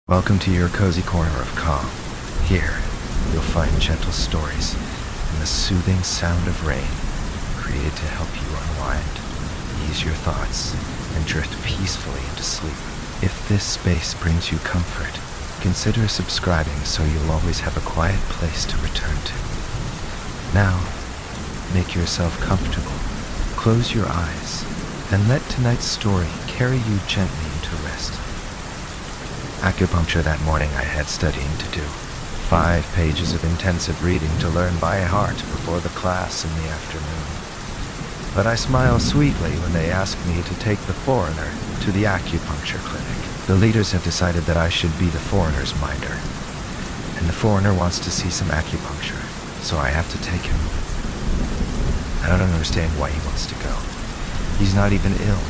Welcome to your cozy corner of calm. Here, you'll find gentle stories and the soothing sound of rain, created to help you unwind, ease your thoughts, and drift peacefully into sleep. If this space brings you comfort, consider subscribing so you'll always have a quiet place to return to. Now, make yourself comfortable, close your eyes, and let tonight's story carry you gently into rest. Acupuncture that morning I had studying to do. 5 pages of intensive reading to learn by heart before the class in the afternoon. But I smile sweetly when they ask me to take the foreigner to the acupuncture clinic. The leaders have decided that I should be the foreigner's minder. And the foreigner wants to see some acupuncture, so I have to take him. I don't understand why he wants to go. He's not even ill,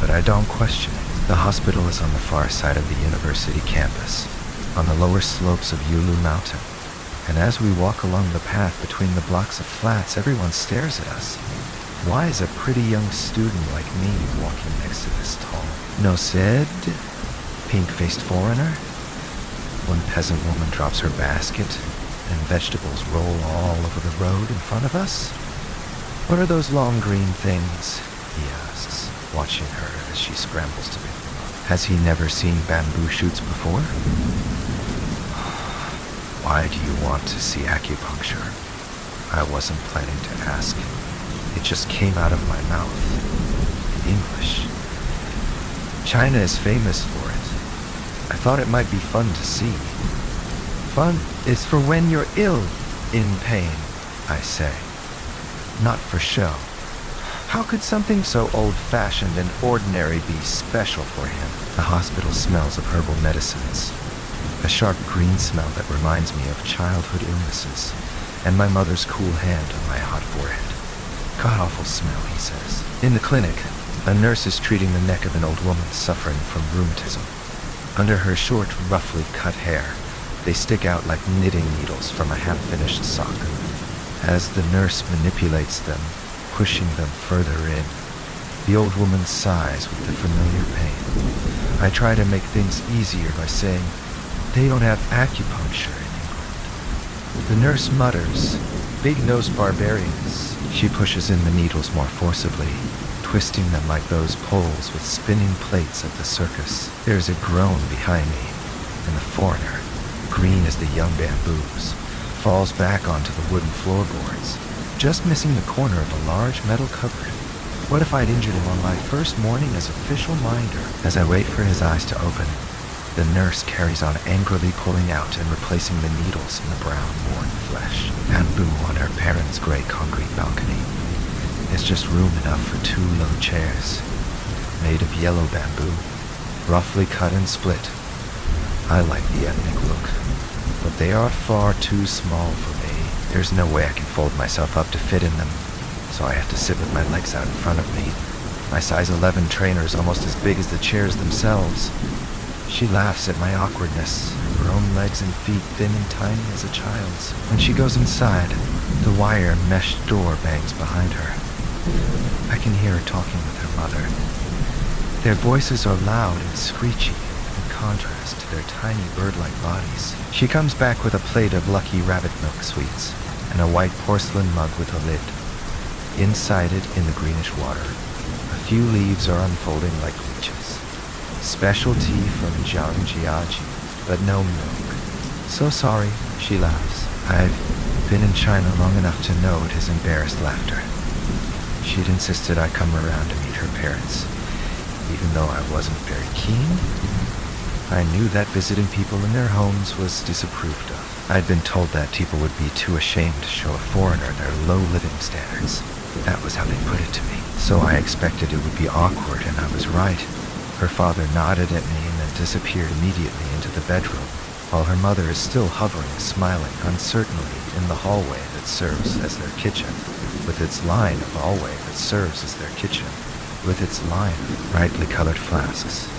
but I don't question it. The hospital is on the far side of the university campus, on the lower slopes of Yulu Mountain. And as we walk along the path between the blocks of flats, everyone stares at us. Why is a pretty young student like me walking next to this tall, no said, pink-faced foreigner? One peasant woman drops her basket, and vegetables roll all over the road in front of us. What are those long green things? He asks, watching her as she scrambles to pick them up. Has he never seen bamboo shoots before? Why do you want to see acupuncture? I wasn't planning to ask. It just came out of my mouth. In English. China is famous for it. I thought it might be fun to see. Fun is for when you're ill, in pain, I say. Not for show. How could something so old-fashioned and ordinary be special for him? The hospital smells of herbal medicines. A sharp green smell that reminds me of childhood illnesses, and my mother's cool hand on my hot forehead. God-awful smell, he says. In the clinic, a nurse is treating the neck of an old woman suffering from rheumatism. Under her short, roughly cut hair, they stick out like knitting needles from a half-finished sock. As the nurse manipulates them, pushing them further in, the old woman sighs with the familiar pain. I try to make things easier by saying, they don't have acupuncture in England. The nurse mutters, big-nosed barbarians. She pushes in the needles more forcibly, twisting them like those poles with spinning plates at the circus. There's a groan behind me, and the foreigner, green as the young bamboos, falls back onto the wooden floorboards, just missing the corner of a large metal cupboard. What if I'd injured him on my first morning as official minder? As I wait for his eyes to open, the nurse carries on angrily pulling out and replacing the needles in the brown, worn flesh. Bamboo on her parents' gray concrete balcony. There's just room enough for 2 low chairs, made of yellow bamboo, roughly cut and split. I like the ethnic look, but they are far too small for me. There's no way I can fold myself up to fit in them, so I have to sit with my legs out in front of me. My size 11 trainer is almost as big as the chairs themselves. She laughs at my awkwardness, her own legs and feet thin and tiny as a child's. When she goes inside, the wire mesh door bangs behind her. I can hear her talking with her mother. Their voices are loud and screechy, in contrast to their tiny bird-like bodies. She comes back with a plate of Lucky Rabbit milk sweets and a white porcelain mug with a lid. Inside it, in the greenish water, a few leaves are unfolding like leeches. Special tea from Jiangjiaji, but no milk. So sorry, she laughs. I've been in China long enough to know it is embarrassed laughter. She'd insisted I come around to meet her parents, even though I wasn't very keen. I knew that visiting people in their homes was disapproved of. I'd been told that people would be too ashamed to show a foreigner their low living standards. That was how they put it to me. So I expected it would be awkward, and I was right. Her father nodded at me and then disappeared immediately into the bedroom, while her mother is still hovering, smiling uncertainly in the hallway that serves as their kitchen, with its line of hallway that serves as their kitchen, with its line of brightly colored flasks.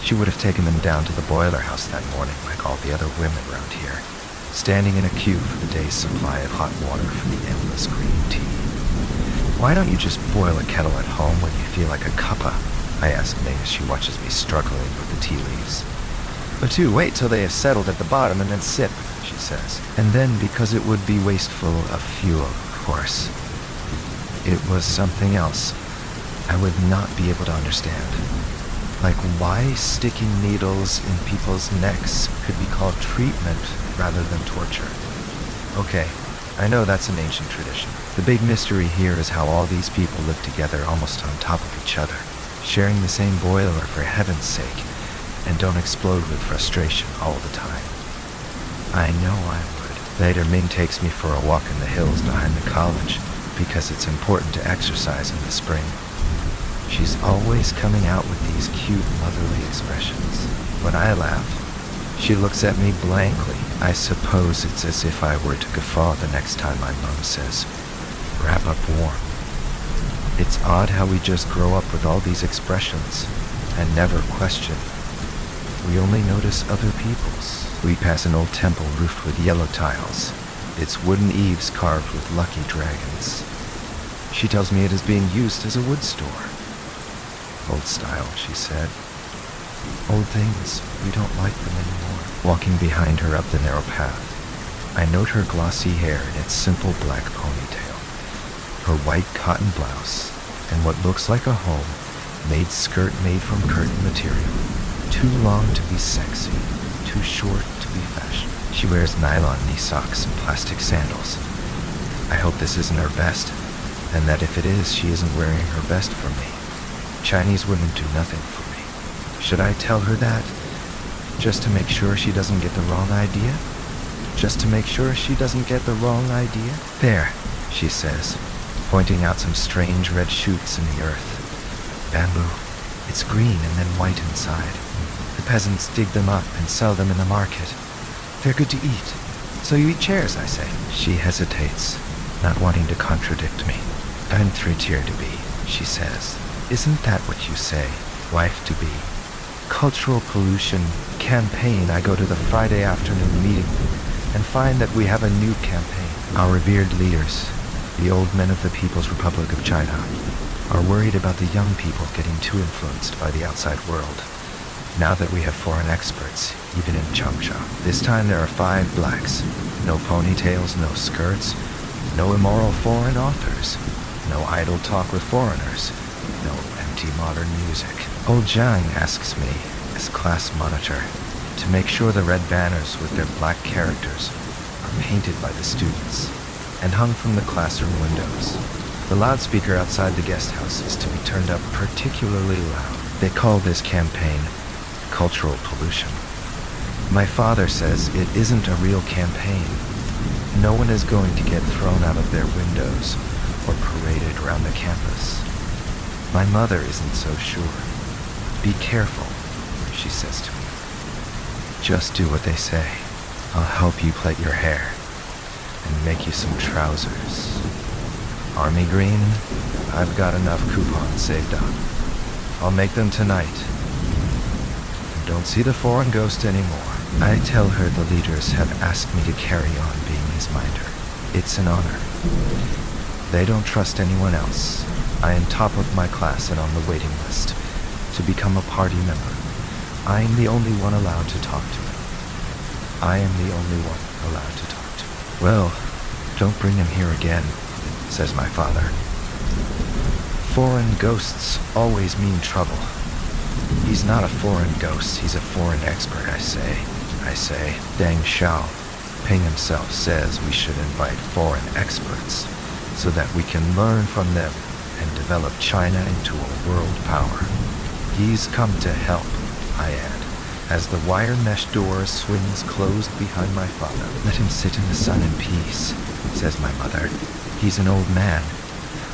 She would have taken them down to the boiler house that morning like all the other women around here, standing in a queue for the day's supply of hot water for the endless green tea. Why don't you just boil a kettle at home when you feel like a cuppa? I ask May as she watches me struggling with the tea leaves. But do wait till they have settled at the bottom and then sip, she says. And then, because it would be wasteful of fuel, of course. It was something else I would not be able to understand. Like why sticking needles in people's necks could be called treatment rather than torture. Okay, I know that's an ancient tradition. The big mystery here is how all these people live together almost on top of each other, sharing the same boiler for heaven's sake, and don't explode with frustration all the time. I know I would. Later, Ming takes me for a walk in the hills behind the college, because it's important to exercise in the spring. She's always coming out with these cute motherly expressions. When I laugh, she looks at me blankly. I suppose it's as if I were to guffaw the next time my mom says, "Wrap up warm." It's odd how we just grow up with all these expressions and never question. We only notice other people's. We pass an old temple roofed with yellow tiles, its wooden eaves carved with lucky dragons. She tells me it is being used as a wood store. Old style, she said. Old things, we don't like them anymore. Walking behind her up the narrow path, I note her glossy hair in its simple black ponytail, her white cotton blouse, and what looks like a home-made skirt made from curtain material. Too long to be sexy, too short to be fashion. She wears nylon knee socks and plastic sandals. I hope this isn't her best, and that if it is, she isn't wearing her best for me. Chinese women do nothing for me. Should I tell her that? Just to make sure she doesn't get the wrong idea? Just to make sure she doesn't get the wrong idea? There, she says, pointing out some strange red shoots in the earth. Bamboo. It's green and then white inside. The peasants dig them up and sell them in the market. They're good to eat. So you eat chairs, I say. She hesitates, not wanting to contradict me. I'm three-tier-to-be, she says. Isn't that what you say, wife-to-be? Cultural pollution campaign. I go to the Friday afternoon meeting and find that we have a new campaign. Our revered leaders, the old men of the People's Republic of China, are worried about the young people getting too influenced by the outside world. Now that we have foreign experts, even in Changsha. This time there are 5 blacks. No ponytails, no skirts, no immoral foreign authors, no idle talk with foreigners, no empty modern music. Old Zhang asks me, as class monitor, to make sure the red banners with their black characters are painted by the students and hung from the classroom windows. The loudspeaker outside the guest house is to be turned up particularly loud. They call this campaign cultural pollution. My father says it isn't a real campaign. No one is going to get thrown out of their windows or paraded around the campus. My mother isn't so sure. Be careful, she says to me. Just do what they say. I'll help you plait your hair and make you some trousers. Army green, I've got enough coupons saved up. I'll make them tonight. And don't see the foreign ghost anymore. I tell her the leaders have asked me to carry on being his minder. It's an honor. They don't trust anyone else. I am top of my class and on the waiting list to become a party member. I am the only one allowed to talk to him. I am the only one allowed to talk to him. Well, don't bring him here again, says my father. Foreign ghosts always mean trouble. He's not a foreign ghost, he's a foreign expert, I say. Deng Xiao, Ping himself says we should invite foreign experts so that we can learn from them and develop China into a world power. He's come to help, I add, as the wire mesh door swings closed behind my father. Let him sit in the sun in peace, says my mother. He's an old man.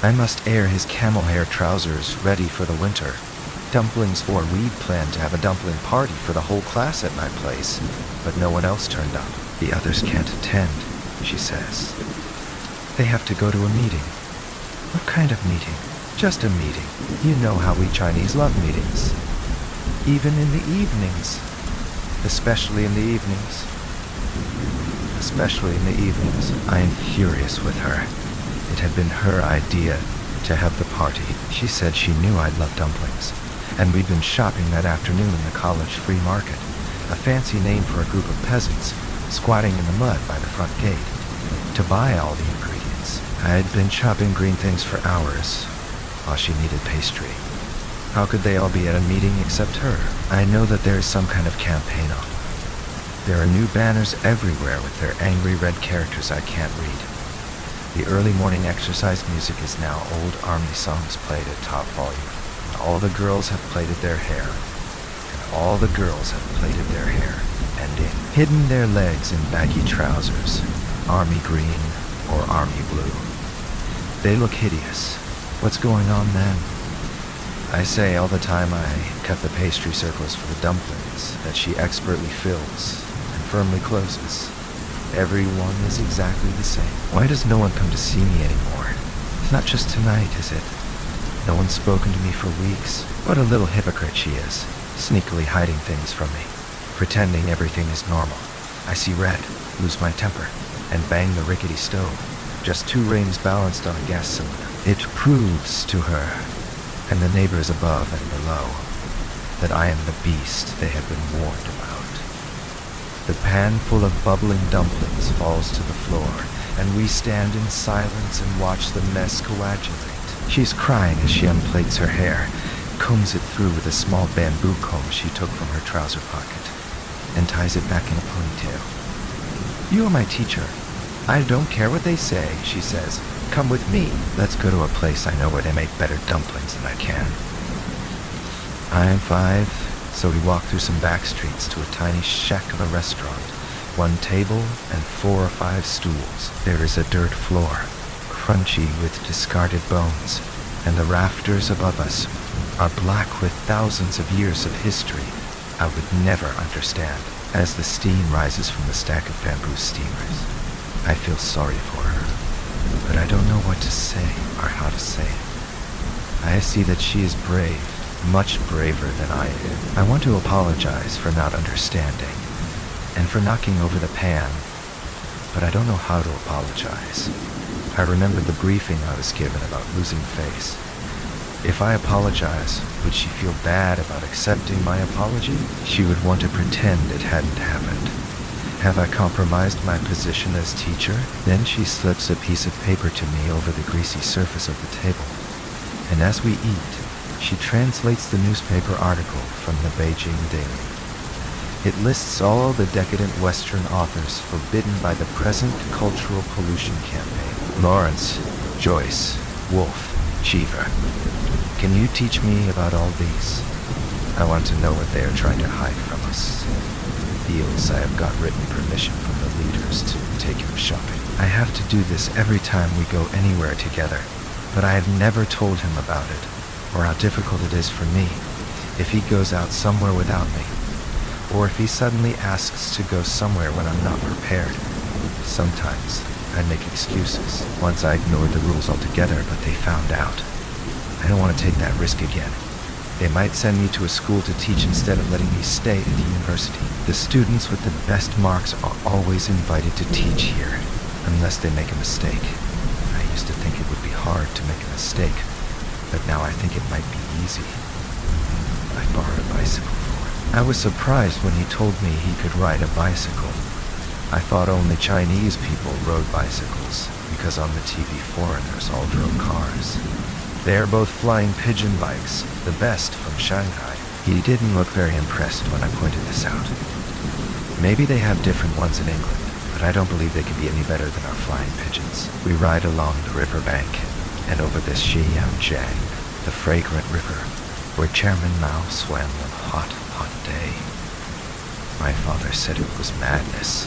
I must air his camel hair trousers ready for the winter. Dumplings for we'd planned to have a dumpling party for the whole class at my place, but no one else turned up. The others can't attend, she says. They have to go to a meeting. What kind of meeting? Just a meeting. You know how we Chinese love meetings. Even in the evenings. Especially in the evenings. Especially in the evenings. I am furious with her. It had been her idea to have the party. She said she knew I'd love dumplings, and we'd been shopping that afternoon in the college free market. a fancy name for a group of peasants squatting in the mud by the front gate to buy all the ingredients. I had been chopping green things for hours while she needed pastry. How could they all be at a meeting except her? I know that there is some kind of campaign on. There are new banners everywhere with their angry red characters I can't read. The early morning exercise music is now old army songs played at top volume. All the girls have plaited their hair. And all the girls have plaited their hair and hidden their legs in baggy trousers, army green or army blue. They look hideous. What's going on then? I say all the time I cut the pastry circles for the dumplings that she expertly fills and firmly closes. Everyone is exactly the same. Why does no one come to see me anymore? It's not just tonight, is it? No one's spoken to me for weeks. What a little hypocrite she is, sneakily hiding things from me, pretending everything is normal. I see red, lose my temper, and bang the rickety stove. Just 2 rings balanced on a gas cylinder. It proves to her, and the neighbors above and below, that I am the beast they have been warned about. The pan full of bubbling dumplings falls to the floor, and we stand in silence and watch the mess coagulate. She's crying as she unplaits her hair, combs it through with a small bamboo comb she took from her trouser pocket, and ties it back in a ponytail. You are my teacher. I don't care what they say, she says. Come with me. Let's go to a place I know where they make better dumplings than I can. I am 5, so we walk through some back streets to a tiny shack of a restaurant. 1 table and 4 or 5 stools. There is a dirt floor, crunchy with discarded bones, and the rafters above us are black with thousands of years of history I would never understand. As the steam rises from the stack of bamboo steamers, I feel sorry for her, but I don't know what to say or how to say it. I see that she is brave, much braver than I am. I want to apologize for not understanding and for knocking over the pan, but I don't know how to apologize. I remember the briefing I was given about losing face. If I apologize, would she feel bad about accepting my apology? She would want to pretend it hadn't happened. Have I compromised my position as teacher? Then she slips a piece of paper to me over the greasy surface of the table. And as we eat, she translates the newspaper article from the Beijing Daily. It lists all the decadent Western authors forbidden by the present cultural pollution campaign. Lawrence, Joyce, Woolf, Cheever. Can you teach me about all these? I want to know what they are trying to hide from us. Feels I have got written permission from the leaders to take him shopping. I have to do this every time we go anywhere together, but I have never told him about it, or how difficult it is for me if he goes out somewhere without me, or if he suddenly asks to go somewhere when I'm not prepared. Sometimes I make excuses. Once I ignored the rules altogether, but they found out. I don't want to take that risk again. They might send me to a school to teach instead of letting me stay at the university. The students with the best marks are always invited to teach here, unless they make a mistake. I used to think it would be hard to make a mistake, but now I think it might be easy. I borrowed a bicycle for him. I was surprised when he told me he could ride a bicycle. I thought only Chinese people rode bicycles, because on the TV foreigners all drove cars. They are both flying pigeon bikes, the best from Shanghai. He didn't look very impressed when I pointed this out. Maybe they have different ones in England, but I don't believe they can be any better than our flying pigeons. We ride along the riverbank and over the Xianjiang, the fragrant river, where Chairman Mao swam one hot, hot day. My father said it was madness,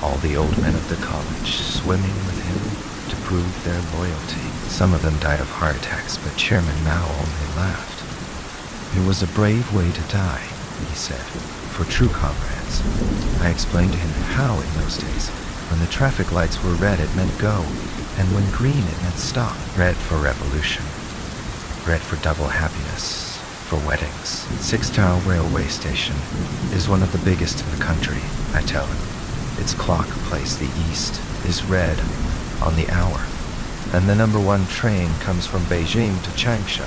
all the old men of the college swimming with him to prove their loyalty. Some of them died of heart attacks, but Chairman Mao only laughed. It was a brave way to die, he said, for true comrades. I explained to him how in those days, when the traffic lights were red it meant go, and when green it meant stop. Red for revolution, red for double happiness, for weddings. Six-Tower Railway Station is one of the biggest in the country, I tell him. Its clock placed the east is red on the hour, and the number 1 train comes from Beijing to Changsha,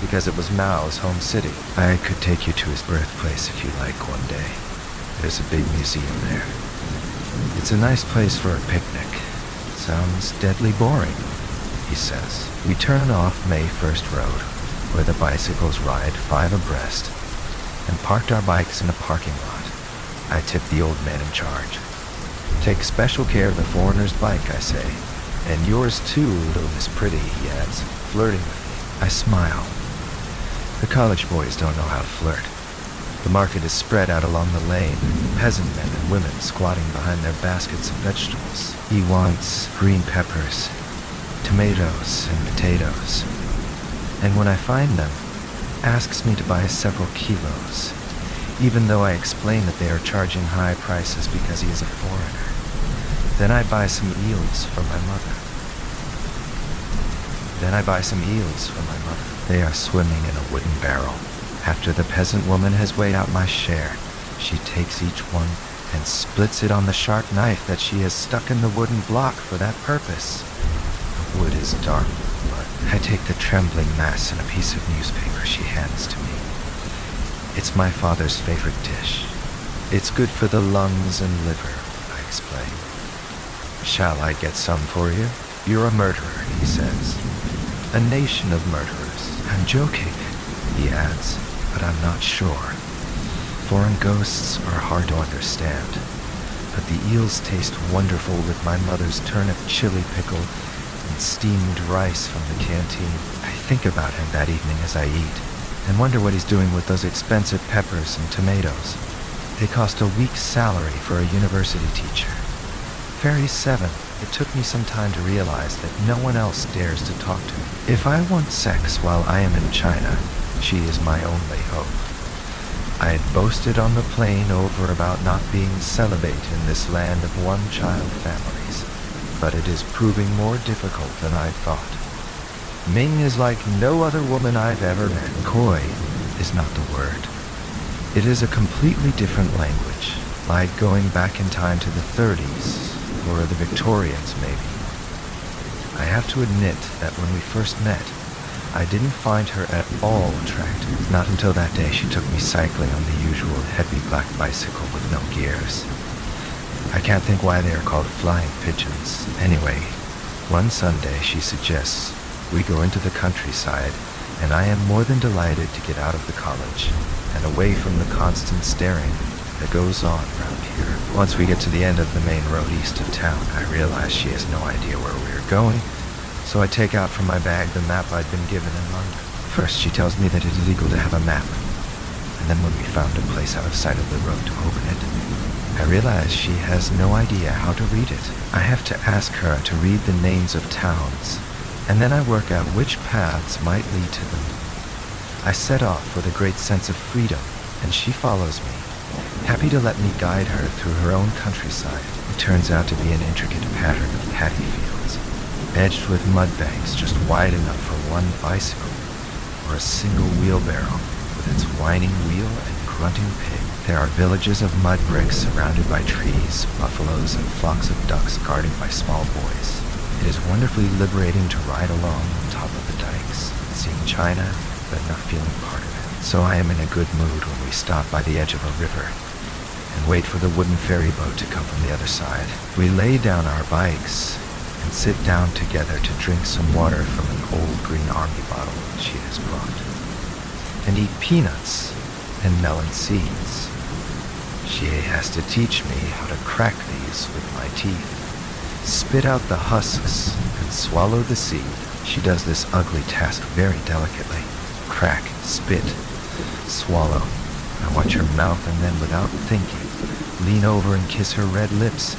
because it was Mao's home city. I could take you to his birthplace if you like one day. There's a big museum there. It's a nice place for a picnic. Sounds deadly boring, he says. We turn off May 1st Road, where the bicycles ride 5 abreast, and parked our bikes in a parking lot. I tip the old man in charge. Take special care of the foreigner's bike, I say. And yours too, little Miss Pretty, he adds, flirting with me. I smile. The college boys don't know how to flirt. The market is spread out along the lane, peasant men and women squatting behind their baskets of vegetables. He wants green peppers, tomatoes, and potatoes. And when I find them, asks me to buy several kilos, even though I explain that they are charging high prices because he is a foreigner. Then I buy some eels for my mother. They are swimming in a wooden barrel. After the peasant woman has weighed out my share, she takes each one and splits it on the sharp knife that she has stuck in the wooden block for that purpose. The wood is dark, but I take the trembling mass and a piece of newspaper she hands to me. It's my father's favorite dish. It's good for the lungs and liver, I explain. Shall I get some for you? You're a murderer, he says. A nation of murderers. I'm joking, he adds, but I'm not sure. Foreign ghosts are hard to understand, but the eels taste wonderful with my mother's turnip chili pickle and steamed rice from the canteen. I think about him that evening as I eat, and wonder what he's doing with those expensive peppers and tomatoes. They cost a week's salary for a university teacher. Ferry 7, it took me some time to realize that no one else dares to talk to me. If I want sex while I am in China, she is my only hope. I had boasted on the plane over about not being celibate in this land of one-child families, but it is proving more difficult than I thought. Ming is like no other woman I've ever met. Coy is not the word. It is a completely different language, like going back in time to the 30s, or the Victorians, maybe. I have to admit that when we first met, I didn't find her at all attractive. Not until that day she took me cycling on the usual heavy black bicycle with no gears. I can't think why they are called flying pigeons. Anyway, one Sunday she suggests we go into the countryside, and I am more than delighted to get out of the college and away from the constant staring that goes on around here. Once we get to the end of the main road east of town, I realize she has no idea where we are going, so I take out from my bag the map I'd been given in London. First, she tells me that it is illegal to have a map, and then when we found a place out of sight of the road to open it, I realize she has no idea how to read it. I have to ask her to read the names of towns, and then I work out which paths might lead to them. I set off with a great sense of freedom, and she follows me, happy to let me guide her through her own countryside. It turns out to be an intricate pattern of paddy fields, edged with mud banks just wide enough for one bicycle, or a single wheelbarrow with its whining wheel and grunting pig. There are villages of mud bricks surrounded by trees, buffaloes, and flocks of ducks guarded by small boys. It is wonderfully liberating to ride along on top of the dikes, seeing China, but not feeling part of it. So I am in a good mood when we stop by the edge of a river and wait for the wooden ferry boat to come from the other side. We lay down our bikes and sit down together to drink some water from an old green army bottle she has brought, and eat peanuts and melon seeds. She has to teach me how to crack these with my teeth, spit out the husks, and swallow the seed. She does this ugly task very delicately. Crack, spit, swallow. I watch her mouth and then, without thinking, lean over and kiss her red lips.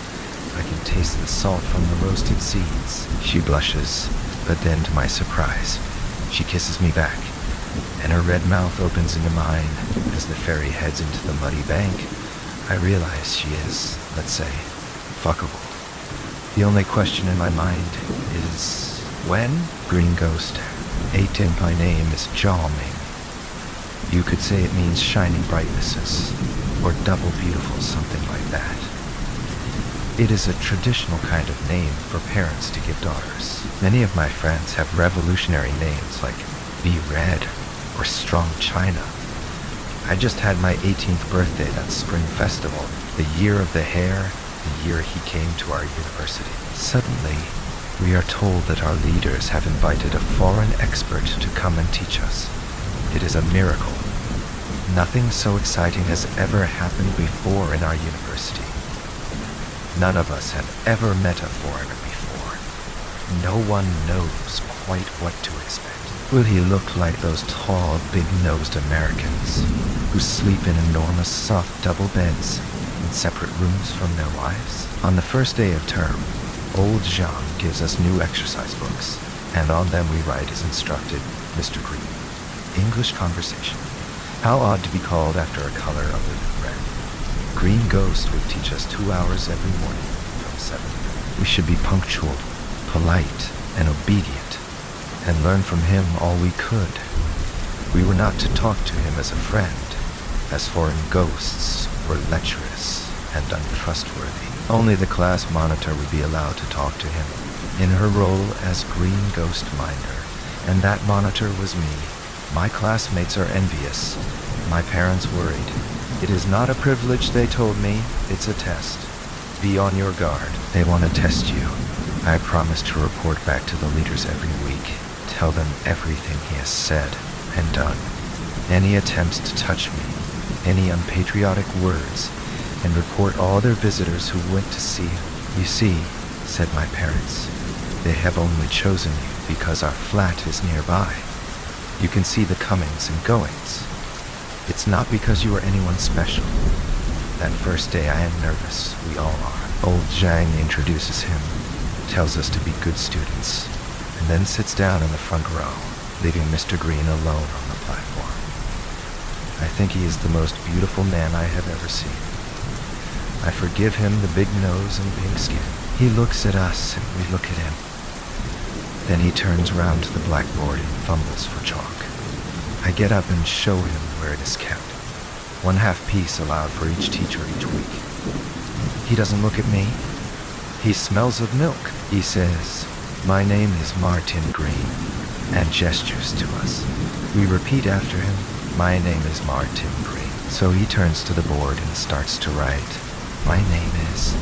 I can taste the salt from the roasted seeds. She blushes, but then, to my surprise, she kisses me back, and her red mouth opens into mine. As the ferry heads into the muddy bank, I realize she is, let's say, fuckable. The only question in my mind is, when? Green Ghost. 18 by name is Ming. You could say it means shining brightnesses, or double beautiful, something like that. It is a traditional kind of name for parents to give daughters. Many of my friends have revolutionary names like Be Red or Strong China. I just had my 18th birthday that spring festival, the year of the hare, the year he came to our university. Suddenly, we are told that our leaders have invited a foreign expert to come and teach us. It is a miracle. Nothing so exciting has ever happened before in our university. None of us have ever met a foreigner before. No one knows quite what to expect. Will he look like those tall, big-nosed Americans who sleep in enormous, soft double beds in separate rooms from their wives? On the first day of term, old Jean gives us new exercise books, and on them we write as instructed, Mr. Green. English conversation. How odd to be called after a color other than red. Green Ghost would teach us 2 hours every morning from 7. We should be punctual, polite, and obedient, and learn from him all we could. We were not to talk to him as a friend, as foreign ghosts were lecherous and untrustworthy. Only the class monitor would be allowed to talk to him, in her role as Green Ghost Minder, and that monitor was me. My classmates are envious. My parents worried. It is not a privilege, they told me. It's a test. Be on your guard. They want to test you. I promise to report back to the leaders every week. Tell them everything he has said and done. Any attempts to touch me, any unpatriotic words, and report all their visitors who went to see him. You see, said my parents, they have only chosen you because our flat is nearby. You can see the comings and goings. It's not because you are anyone special. That first day I am nervous, we all are. Old Zhang introduces him, tells us to be good students, and then sits down in the front row, leaving Mr. Green alone on the platform. I think he is the most beautiful man I have ever seen. I forgive him the big nose and pink skin. He looks at us and we look at him. Then he turns round to the blackboard and fumbles for chalk. I get up and show him where it is kept. 1/2 piece allowed for each teacher each week. He doesn't look at me. He smells of milk. He says, "My name is Martin Green," and gestures to us. We repeat after him, "My name is Martin Green." So he turns to the board and starts to write, "My name is..."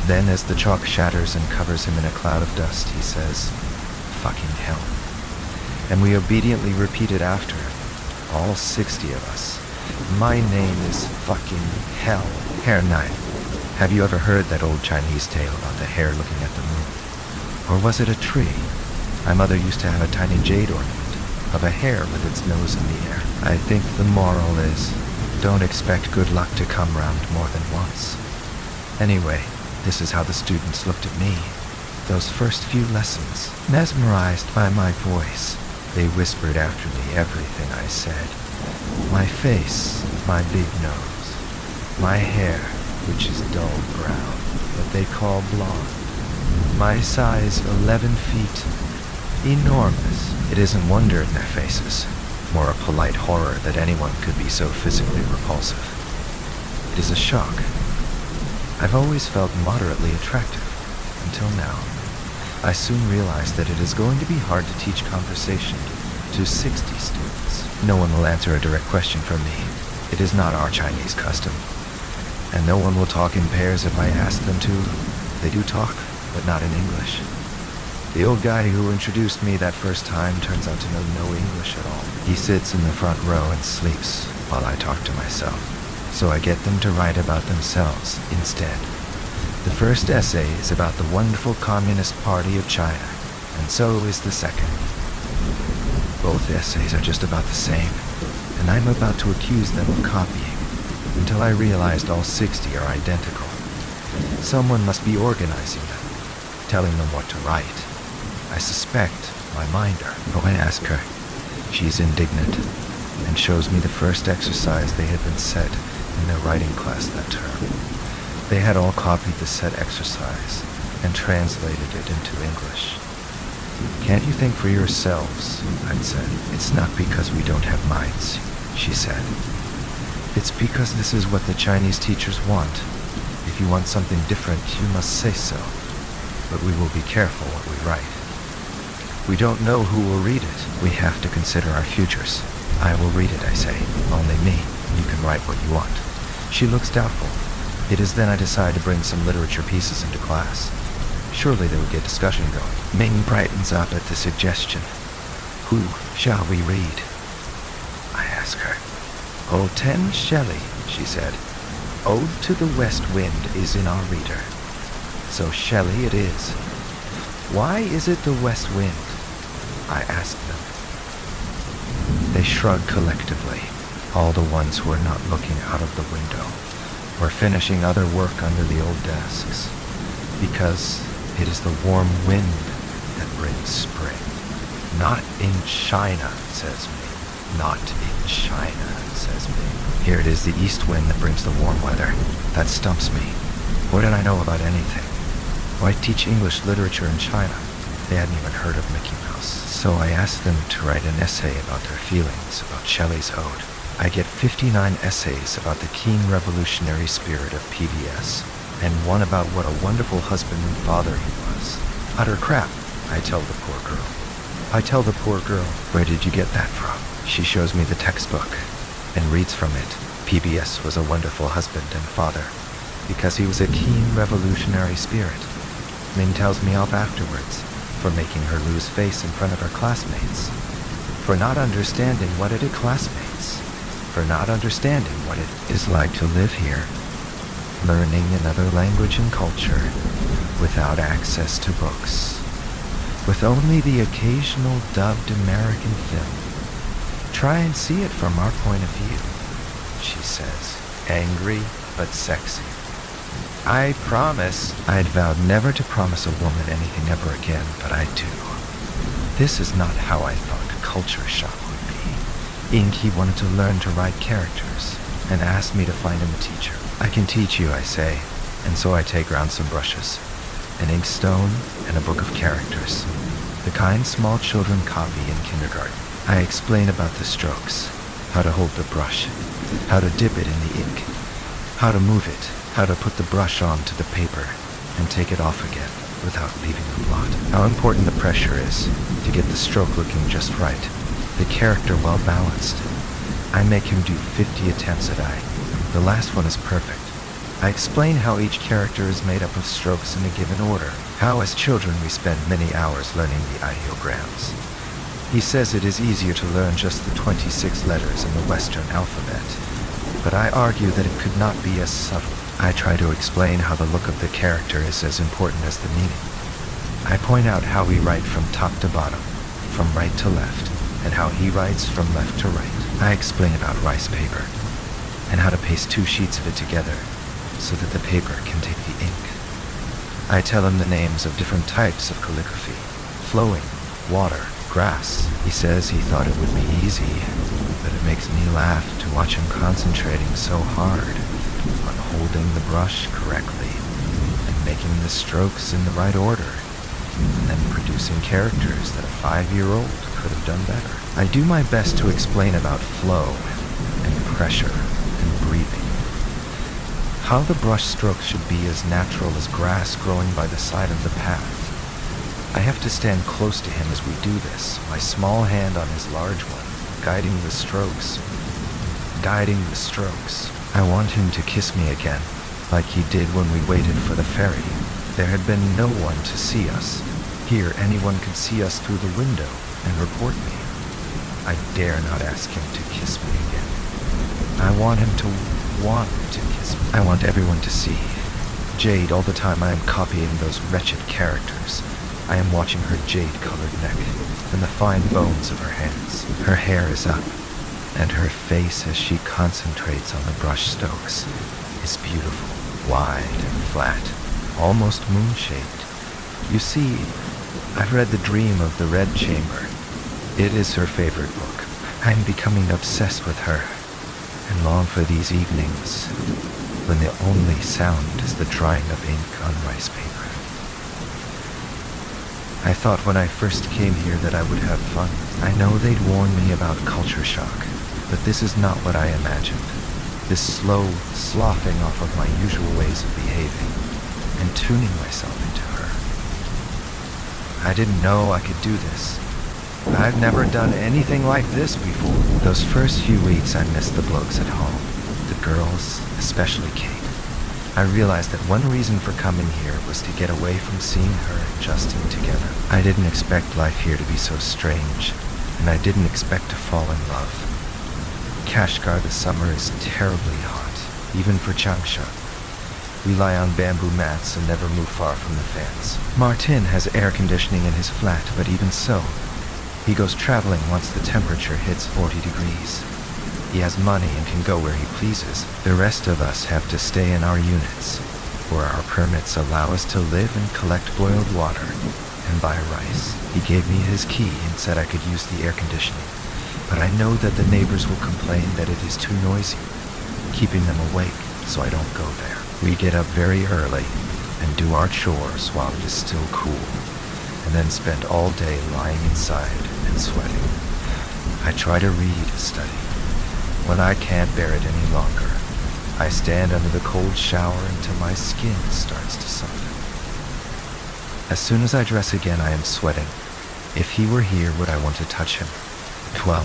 Then as the chalk shatters and covers him in a cloud of dust, he says, "Fucking hell." And we obediently repeat it after him, all 60 of us. "My name is fucking hell." Hare knife. Have you ever heard that old Chinese tale about the hare looking at the moon? Or was it a tree? My mother used to have a tiny jade ornament of a hare with its nose in the air. I think the moral is, don't expect good luck to come round more than once. Anyway, this is how the students looked at me. Those first few lessons, mesmerized by my voice, they whispered after me everything I said. My face, my big nose, my hair, which is dull brown, what they call blonde, my size 11 feet, enormous. It isn't wonder in their faces, more a polite horror that anyone could be so physically repulsive. It is a shock. I've always felt moderately attractive, until now. I soon realized that it is going to be hard to teach conversation to 60 students. No one will answer a direct question from me. It is not our Chinese custom. And no one will talk in pairs if I ask them to. They do talk, but not in English. The old guy who introduced me that first time turns out to know no English at all. He sits in the front row and sleeps while I talk to myself. So I get them to write about themselves instead. The first essay is about the wonderful Communist Party of China, and so is the second. Both essays are just about the same, and I'm about to accuse them of copying, until I realized all 60 are identical. Someone must be organizing them, telling them what to write. I suspect my minder. Oh, I ask her. She's indignant, and shows me the first exercise they had been set in their writing class that term. They had all copied the set exercise and translated it into English. Can't you think for yourselves? I'd said. It's not because we don't have minds, she said. It's because this is what the Chinese teachers want. If you want something different, you must say so. But we will be careful what we write. We don't know who will read it. We have to consider our futures. I will read it, I say. Only me. You can write what you want. She looks doubtful. It is then I decide to bring some literature pieces into class. Surely they would get discussion going. Ming brightens up at the suggestion. Who shall we read? I ask her. Oh, 10 Shelley, she said. Ode to the West Wind is in our reader. So Shelley it is. Why is it the West Wind? I asked them. They shrugged collectively, all the ones who were not looking out of the window, or finishing other work under the old desks, because it is the warm wind that brings spring. Not in China, says me. Not in China, says me. Here it is the east wind that brings the warm weather. That stumps me. What did I know about anything? Why teach English literature in China? They hadn't even heard of Mickey Mouse. So I asked them to write an essay about their feelings about Shelley's ode. I get 59 essays about the keen revolutionary spirit of PBS, and one about what a wonderful husband and father he was. Utter crap, I tell the poor girl. Where did you get that from? She shows me the textbook and reads from it. PBS was a wonderful husband and father because he was a keen revolutionary spirit. Ming tells me off afterwards for making her lose face in front of her classmates, for not understanding what it is like to live here, learning another language and culture without access to books, with only the occasional dubbed American film. Try and see it from our point of view, she says, angry but sexy. I promise. I'd vowed never to promise a woman anything ever again, but I do. This is not how I thought culture shock would be. Inky wanted to learn to write characters and asked me to find him a teacher. I can teach you, I say, and so I take round some brushes, an inkstone, and a book of characters, the kind small children copy in kindergarten. I explain about the strokes, how to hold the brush, how to dip it in the ink, how to move it, how to put the brush onto the paper and take it off again without leaving a blot. How important the pressure is to get the stroke looking just right, the character well balanced. I make him do 50 attempts a day. The last one is perfect. I explain how each character is made up of strokes in a given order, how as children we spend many hours learning the ideograms. He says it is easier to learn just the 26 letters in the Western alphabet, but I argue that it could not be as subtle. I try to explain how the look of the character is as important as the meaning. I point out how we write from top to bottom, from right to left, and how he writes from left to right. I explain about rice paper, and how to paste 2 sheets of it together so that the paper can take the ink. I tell him the names of different types of calligraphy: flowing, water, grass. He says he thought it would be easy, but it makes me laugh to watch him concentrating so hard on holding the brush correctly and making the strokes in the right order, and then producing characters that a 5-year-old could have done better. I do my best to explain about flow and pressure and breathing, how the brush stroke should be as natural as grass growing by the side of the path. I have to stand close to him as we do this, my small hand on his large one, guiding the strokes. I want him to kiss me again, like he did when we waited for the ferry. There had been no one to see us. Here anyone could see us through the window and report me. I dare not ask him to kiss me again. I want him to want to kiss me. I want everyone to see. Jade, all the time I am copying those wretched characters. I am watching her jade-colored neck and the fine bones of her hands. Her hair is up, and her face as she concentrates on the brush strokes is beautiful, wide and flat, almost moon-shaped. You see, I've read The Dream of the Red Chamber. It is her favorite book. I'm becoming obsessed with her, and long for these evenings when the only sound is the drying of ink on rice paper. I thought when I first came here that I would have fun. I know they'd warned me about culture shock, but this is not what I imagined. This slow sloughing off of my usual ways of behaving and tuning myself into her. I didn't know I could do this, I've never done anything like this before. Those first few weeks I missed the blokes at home. The girls, especially Kate. I realized that one reason for coming here was to get away from seeing her and Justin together. I didn't expect life here to be so strange, and I didn't expect to fall in love. Kashgar this summer is terribly hot, even for Changsha. We lie on bamboo mats and never move far from the fans. Martin has air conditioning in his flat, but even so, he goes traveling once the temperature hits 40 degrees. He has money and can go where he pleases. The rest of us have to stay in our units, where our permits allow us to live and collect boiled water and buy rice. He gave me his key and said I could use the air conditioning, but I know that the neighbors will complain that it is too noisy, keeping them awake, so I don't go there. We get up very early and do our chores while it is still cool, and then spend all day lying inside and sweating. I try to read and study. When I can't bear it any longer, I stand under the cold shower until my skin starts to soften. As soon as I dress again, I am sweating. If he were here, would I want to touch him? 12.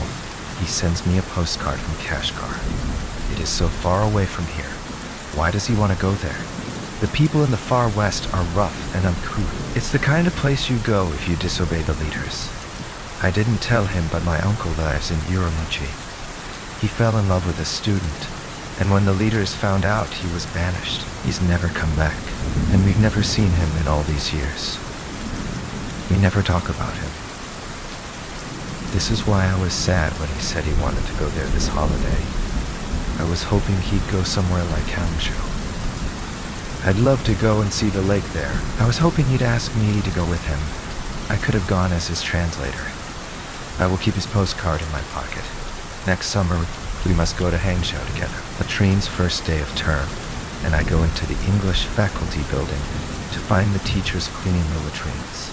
He sends me a postcard from Kashgar. It is so far away from here. Why does he want to go there? The people in the far west are rough and uncouth. It's the kind of place you go if you disobey the leaders. I didn't tell him, but my uncle lives in Uramuchi. He fell in love with a student, and when the leaders found out, he was banished. He's never come back, and we've never seen him in all these years. We never talk about him. This is why I was sad when he said he wanted to go there this holiday. I was hoping he'd go somewhere like Hangzhou. I'd love to go and see the lake there. I was hoping he'd ask me to go with him. I could have gone as his translator. I will keep his postcard in my pocket. Next summer, we must go to Hangzhou together. Latrine's first day of term, and I go into the English faculty building to find the teachers cleaning the latrines.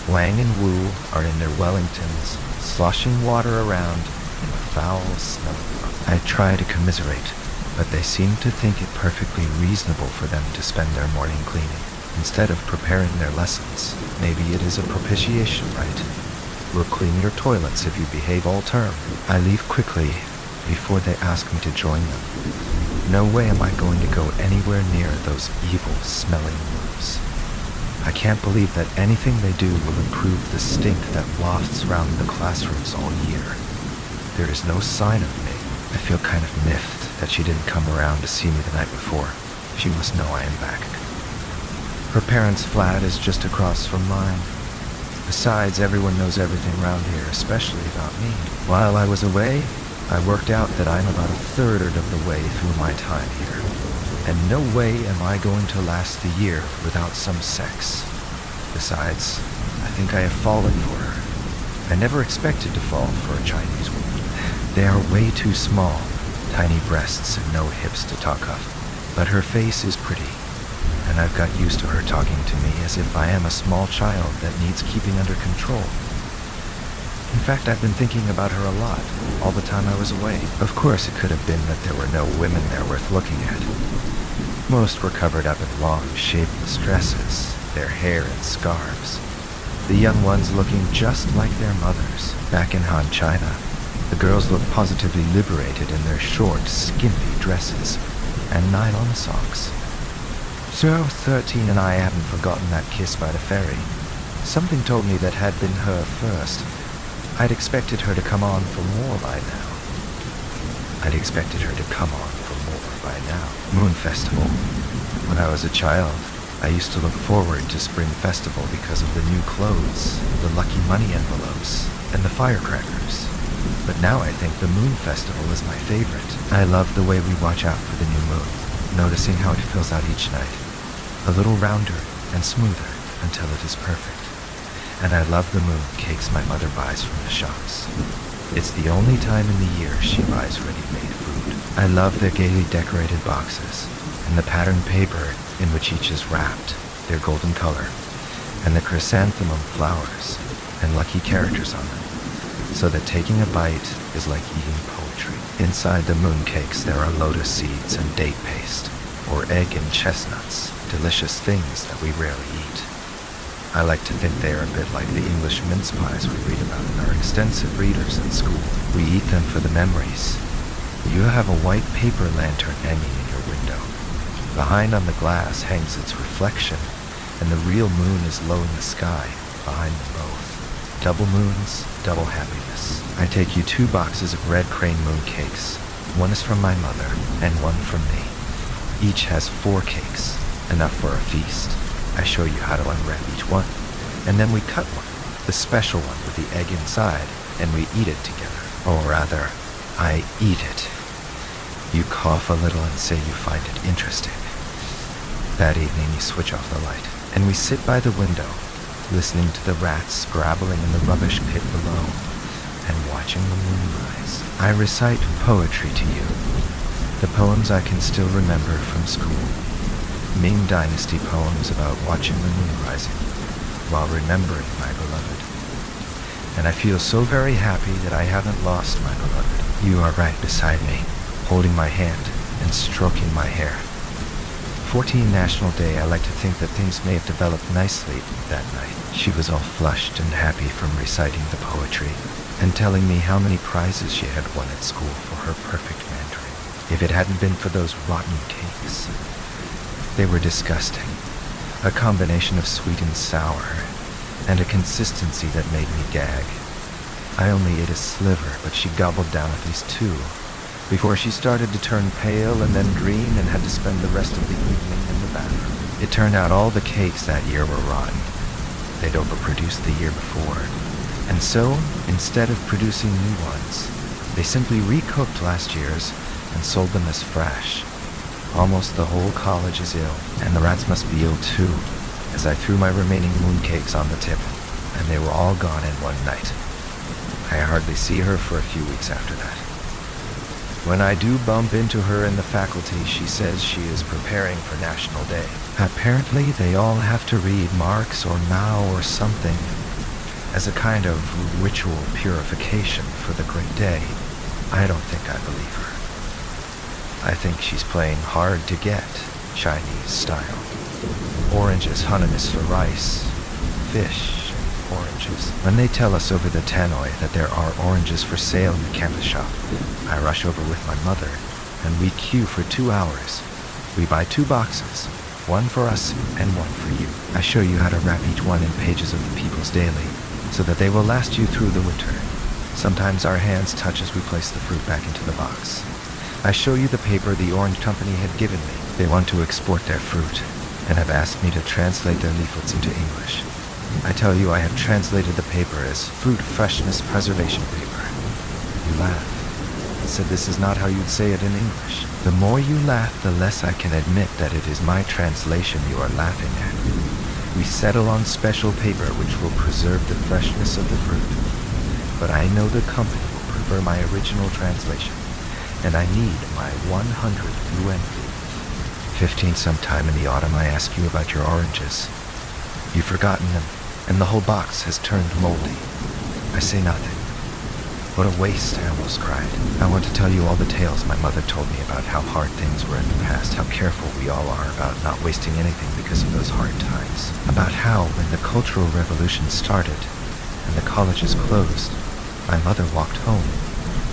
Wang and Wu are in their Wellingtons, sloshing water around in a foul, smelling broth. I try to commiserate, but they seem to think it perfectly reasonable for them to spend their morning cleaning, instead of preparing their lessons. Maybe it is a propitiation rite. We'll clean your toilets if you behave all term. I leave quickly before they ask me to join them. No way am I going to go anywhere near those evil, smelling wolves. I can't believe that anything they do will improve the stink that wafts around the classrooms all year. There is no sign of me. I feel kind of miffed that she didn't come around to see me the night before. She must know I am back. Her parents' flat is just across from mine. Besides, everyone knows everything around here, especially about me. While I was away, I worked out that I'm about a third of the way through my time here. And no way am I going to last the year without some sex. Besides, I think I have fallen for her. I never expected to fall for a Chinese woman. They are way too small, tiny breasts and no hips to talk of. But her face is pretty, and I've got used to her talking to me as if I am a small child that needs keeping under control. In fact, I've been thinking about her a lot, all the time I was away. Of course, it could have been that there were no women there worth looking at. Most were covered up in long, shapeless dresses, their hair in scarves. The young ones looking just like their mothers. Back in Han China, the girls looked positively liberated in their short, skimpy dresses and nylon socks. So 13 and I haven't forgotten that kiss by the ferry. Something told me that had been her first. I'd expected her to come on for more by now. Moon Festival. When I was a child, I used to look forward to Spring Festival because of the new clothes, the lucky money envelopes, and the firecrackers. But now I think the Moon Festival is my favorite. I love the way we watch out for the new moon, noticing how it fills out each night. A little rounder and smoother until it is perfect. And I love the moon cakes my mother buys from the shops. It's the only time in the year she buys ready-made food. I love their gaily decorated boxes, and the patterned paper in which each is wrapped, their golden color, and the chrysanthemum flowers and lucky characters on them, so that taking a bite is like eating poetry. Inside the mooncakes there are lotus seeds and date paste, or egg and chestnuts, delicious things that we rarely eat. I like to think they are a bit like the English mince pies we read about in our extensive readers at school. We eat them for the memories. You have a white paper lantern hanging in your window. Behind on the glass hangs its reflection, and the real moon is low in the sky behind them both. Double moons, double happiness. I take you 2 boxes of red crane moon cakes. One is from my mother, and one from me. Each has 4 cakes, enough for a feast. I show you how to unwrap each one, and then we cut one, the special one with the egg inside, and we eat it together. Or rather, I eat it. You cough a little and say you find it interesting. That evening you switch off the light, and we sit by the window, listening to the rats scrabbling in the rubbish pit below, and watching the moon rise. I recite poetry to you, the poems I can still remember from school. Ming Dynasty poems about watching the moon rising while remembering my beloved. And I feel so very happy that I haven't lost my beloved. You are right beside me, holding my hand and stroking my hair. 14 National Day, I like to think that things may have developed nicely that night. She was all flushed and happy from reciting the poetry and telling me how many prizes she had won at school for her perfect Mandarin. If it hadn't been for those rotten cakes, they were disgusting. A combination of sweet and sour, and a consistency that made me gag. I only ate a sliver, but she gobbled down at least 2, before she started to turn pale and then green and had to spend the rest of the evening in the bathroom. It turned out all the cakes that year were rotten. They'd overproduced the year before. And so, instead of producing new ones, they simply recooked last year's and sold them as fresh. Almost the whole college is ill, and the rats must be ill too, as I threw my remaining mooncakes on the tip, and they were all gone in one night. I hardly see her for a few weeks after that. When I do bump into her in the faculty, she says she is preparing for National Day. Apparently they all have to read Marx or Mao or something, as a kind of ritual purification for the great day. I don't think I believe her. I think she's playing hard to get, Chinese style. Oranges Hanamis for rice, fish, oranges. When they tell us over the tannoy that there are oranges for sale in the campus shop, I rush over with my mother, and we queue for 2 hours. We buy 2 boxes, one for us and one for you. I show you how to wrap each one in pages of the People's Daily, so that they will last you through the winter. Sometimes our hands touch as we place the fruit back into the box. I show you the paper the Orange Company had given me. They want to export their fruit, and have asked me to translate their leaflets into English. I tell you I have translated the paper as fruit freshness preservation paper. You laugh, and said this is not how you'd say it in English. The more you laugh, the less I can admit that it is my translation you are laughing at. We settle on special paper which will preserve the freshness of the fruit. But I know the company will prefer my original translation, and I need my 100 yuan fee. 15 sometime in the autumn I ask you about your oranges. You've forgotten them, and the whole box has turned moldy. I say nothing. What a waste, I almost cried. I want to tell you all the tales my mother told me about how hard things were in the past, how careful we all are about not wasting anything because of those hard times. About how, when the Cultural Revolution started and the colleges closed, my mother walked home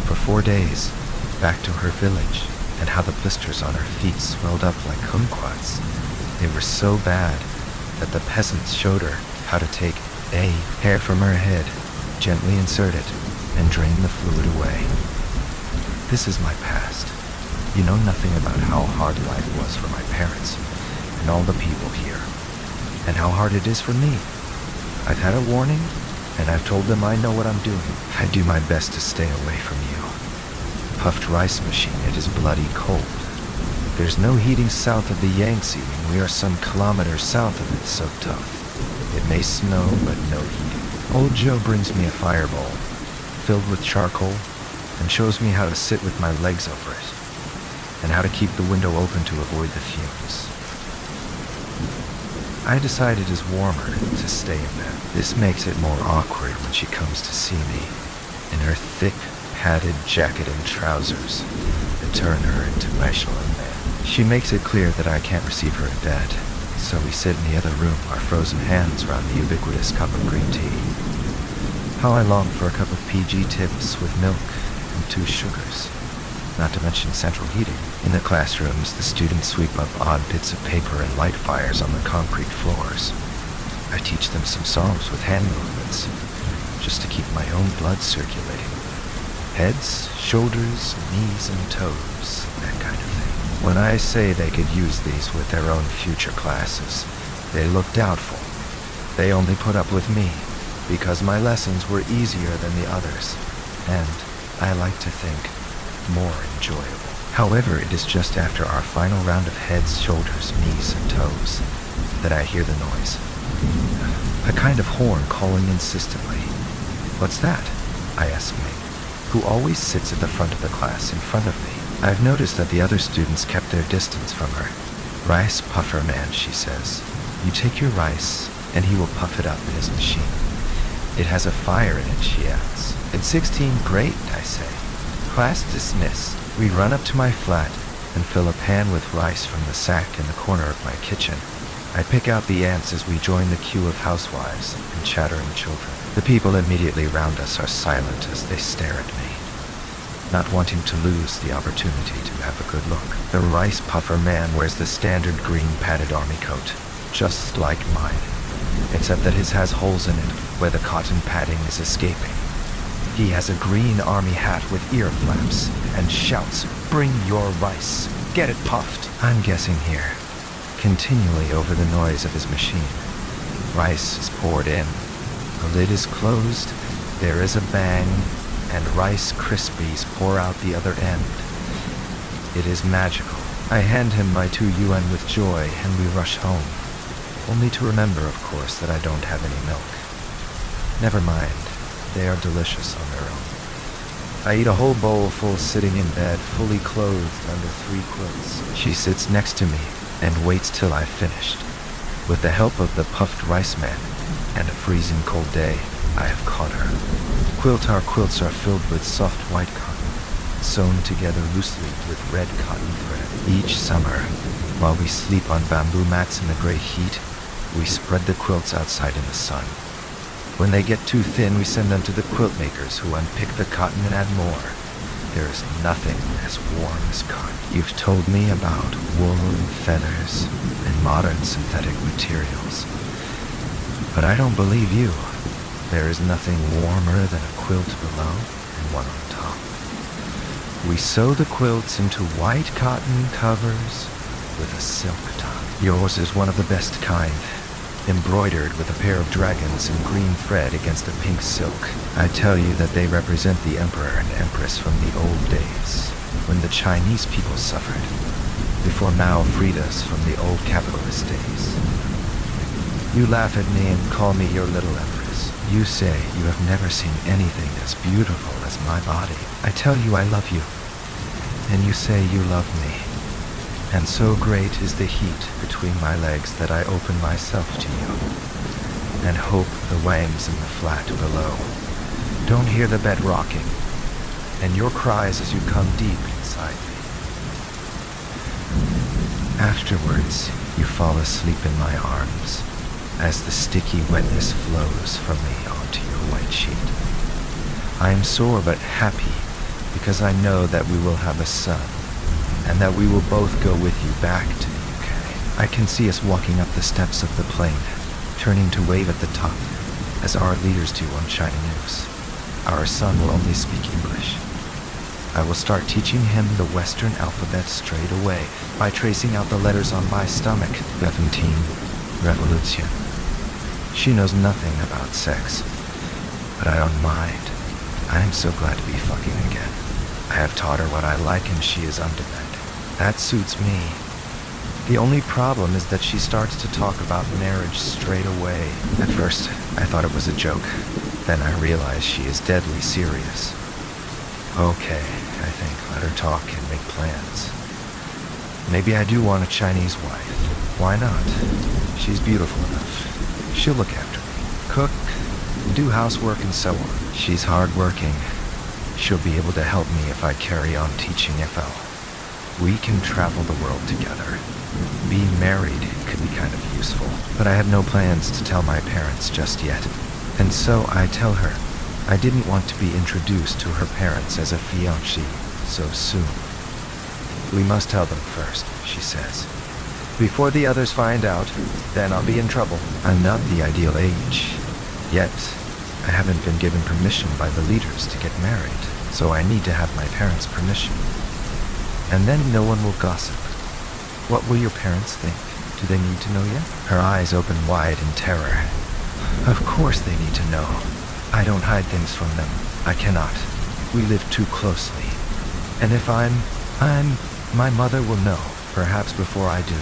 for 4 days back to her village, and how the blisters on her feet swelled up like kumquats. They were so bad that the peasants showed her how to take a hair from her head, gently insert it, and drain the fluid away. This is my past. You know nothing about how hard life was for my parents and all the people here, and how hard it is for me. I've had a warning, and I've told them I know what I'm doing. I do my best to stay away from you. Puffed rice machine, it is bloody cold. There's no heating south of the Yangtze, and we are some kilometers south of it, so tough. It may snow, but no heating. Old Joe brings me a fireball, filled with charcoal, and shows me how to sit with my legs over it, and how to keep the window open to avoid the fumes. I decide it is warmer to stay in bed. This makes it more awkward when she comes to see me, in her thick, padded jacket and trousers that turn her into Michelin Man. She makes it clear that I can't receive her in bed, So we sit in the other room, our frozen hands around the ubiquitous cup of green tea. How I long for a cup of PG tips with milk and 2 sugars, not to mention central heating. In the classrooms, the students sweep up odd bits of paper and light fires on the concrete floors. I teach them some songs with hand movements, just to keep my own blood circulating. Heads, shoulders, knees, and toes, that kind of thing. When I say they could use these with their own future classes, they look doubtful. They only put up with me, because my lessons were easier than the others, and, I like to think, more enjoyable. However, it is just after our final round of heads, shoulders, knees, and toes that I hear the noise. A kind of horn calling insistently. "What's that?" I ask Ming, who always sits at the front of the class in front of me. I've noticed that the other students kept their distance from her. "Rice puffer man," she says. "You take your rice, and he will puff it up in his machine. It has a fire in it," she adds. "At 16, great," I say. Class dismissed. We run up to my flat and fill a pan with rice from the sack in the corner of my kitchen. I pick out the ants as we join the queue of housewives and chattering children. The people immediately round us are silent as they stare at me, not wanting to lose the opportunity to have a good look. The rice puffer man wears the standard green padded army coat, just like mine, except that his has holes in it where the cotton padding is escaping. He has a green army hat with ear flaps and shouts, "Bring your rice! Get it puffed!" I'm guessing here, continually over the noise of his machine. Rice is poured in. The lid is closed, there is a bang, and Rice Krispies pour out the other end. It is magical. I hand him my 2 yuan with joy, and we rush home, only to remember, of course, that I don't have any milk. Never mind. They are delicious on their own. I eat a whole bowl full sitting in bed, fully clothed under 3 quilts. She sits next to me and waits till I've finished. With the help of the puffed rice man and a freezing cold day, I have caught her. Quiltar quilts are filled with soft white cotton, sewn together loosely with red cotton thread. Each summer, while we sleep on bamboo mats in the gray heat, we spread the quilts outside in the sun. When they get too thin, we send them to the quilt makers who unpick the cotton and add more. There is nothing as warm as cotton. You've told me about wool and feathers and modern synthetic materials, but I don't believe you. There is nothing warmer than a quilt below and one on top. We sew the quilts into white cotton covers with a silk top. Yours is one of the best kind, embroidered with a pair of dragons in green thread against a pink silk. I tell you that they represent the emperor and empress from the old days, when the Chinese people suffered, before Mao freed us from the old capitalist days. You laugh at me and call me your little empress. You say you have never seen anything as beautiful as my body. I tell you I love you, and you say you love me. And so great is the heat between my legs that I open myself to you, and hope the wangs in the flat below don't hear the bed rocking, and your cries as you come deep inside me. Afterwards, you fall asleep in my arms, as the sticky wetness flows from me onto your white sheet. I am sore but happy, because I know that we will have a son, and that we will both go with you back to the UK. I can see us walking up the steps of the plane, turning to wave at the top, as our leaders do on China News. Our son will only speak English. I will start teaching him the Western alphabet straight away, by tracing out the letters on my stomach. 17, Revolution. She knows nothing about sex, but I don't mind. I am so glad to be fucking again. I have taught her what I like, and she is undemanding. That suits me. The only problem is that she starts to talk about marriage straight away. At first, I thought it was a joke. Then I realized she is deadly serious. Okay, I think, let her talk and make plans. Maybe I do want a Chinese wife. Why not? She's beautiful enough. She'll look after me. Cook, do housework, and so on. She's hardworking. She'll be able to help me if I carry on teaching FL. We can travel the world together. Being married could be kind of But I had no plans to tell my parents just yet. And so I tell her I didn't want to be introduced to her parents as a fiancé so soon. We must tell them first, she says. Before the others find out, then I'll be in trouble. I'm not the ideal age. Yet, I haven't been given permission by the leaders to get married, so I need to have my parents' permission. And then no one will gossip. What will your parents think? Do they need to know yet? Her eyes open wide in terror. Of course they need to know. I don't hide things from them. I cannot. We live too closely. And if my mother will know, perhaps before I do.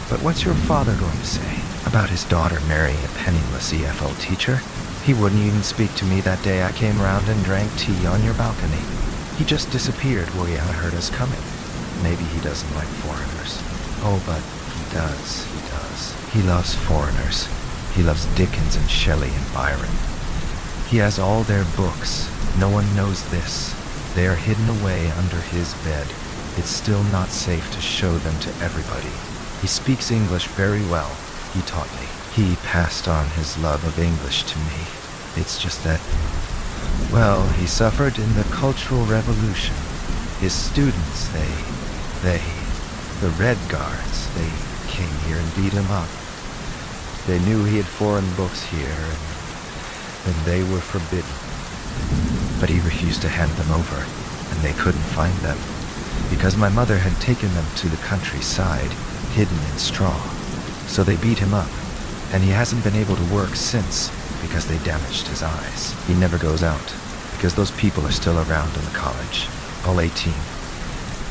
But what's your father going to say about his daughter marrying a penniless EFL teacher? He wouldn't even speak to me that day I came around and drank tea on your balcony. He just disappeared where he heard us coming. Maybe he doesn't like foreigners. Oh, but he does. He loves foreigners. He loves Dickens and Shelley and Byron. He has all their books. No one knows this. They are hidden away under his bed. It's still not safe to show them to everybody. He speaks English very well. He taught me. He passed on his love of English to me. It's just that, well, he suffered in the Cultural Revolution. His students, the Red Guards, they came here and beat him up. They knew he had foreign books here, and they were forbidden. But he refused to hand them over, and they couldn't find them, because my mother had taken them to the countryside, hidden in straw. So they beat him up, and he hasn't been able to work since, because they damaged his eyes. He never goes out, because those people are still around in the college, all 18.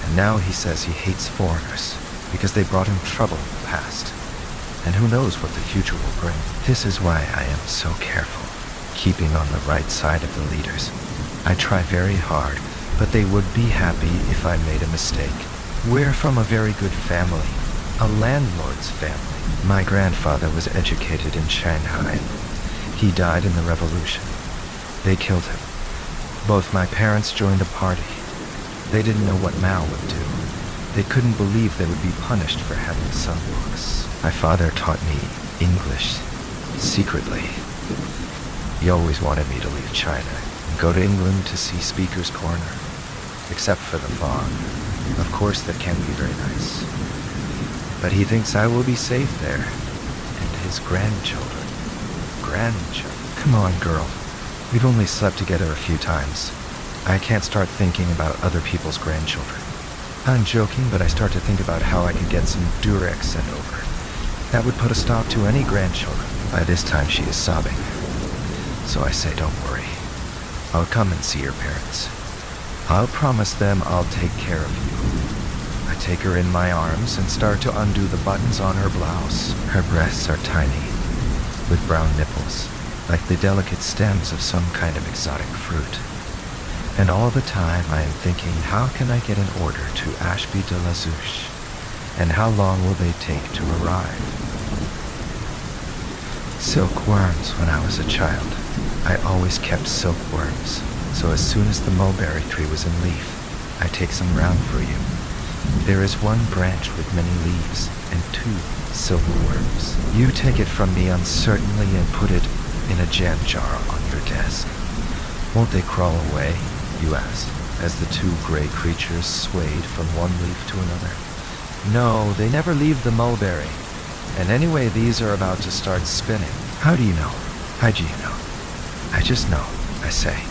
And now he says he hates foreigners, because they brought him trouble in the past. And who knows what the future will bring. This is why I am so careful, keeping on the right side of the leaders. I try very hard, but they would be happy if I made a mistake. We're from a very good family, a landlord's family. My grandfather was educated in Shanghai. He died in the revolution. They killed him. Both my parents joined a party. They didn't know what Mao would do. They couldn't believe they would be punished for having some books. My father taught me English, secretly. He always wanted me to leave China and go to England to see Speaker's Corner, except for the fog. Of course, that can be very nice. But he thinks I will be safe there, and his grandchildren. Come on, girl. We've only slept together a few times. I can't start thinking about other people's grandchildren. I'm joking, but I start to think about how I could get some Durex sent over. That would put a stop to any grandchildren. By this time, she is sobbing. So I say, don't worry. I'll come and see your parents. I'll promise them I'll take care of you. I take her in my arms and start to undo the buttons on her blouse. Her breasts are tiny, with brown nipples, like the delicate stems of some kind of exotic fruit. And all the time I am thinking, how can I get an order to Ashby de la Zouche? And how long will they take to arrive? Silkworms when I was a child. I always kept silkworms, so as soon as the mulberry tree was in leaf, I take some round for you. There is one branch with many leaves and 2 silkworms. You take it from me uncertainly and put it in a jam jar on your desk. Won't they crawl away, you asked, as the 2 gray creatures swayed from one leaf to another. No, they never leave the mulberry. And anyway, these are about to start spinning. How do you know? How do you know? I just know, I say.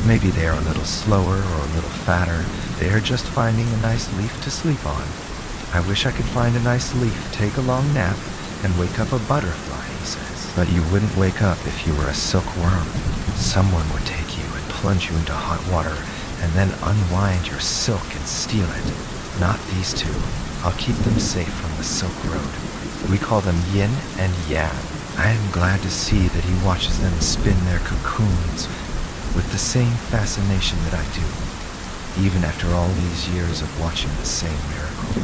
Maybe they are a little slower or a little fatter. They are just finding a nice leaf to sleep on. I wish I could find a nice leaf, take a long nap, and wake up a butterfly, he says. But you wouldn't wake up if you were a silkworm. Someone would take you and plunge you into hot water, and then unwind your silk and steal it. Not these 2. I'll keep them safe from the Silk Road. We call them yin and yang. I am glad to see that he watches them spin their cocoons with the same fascination that I do, even after all these years of watching the same miracle.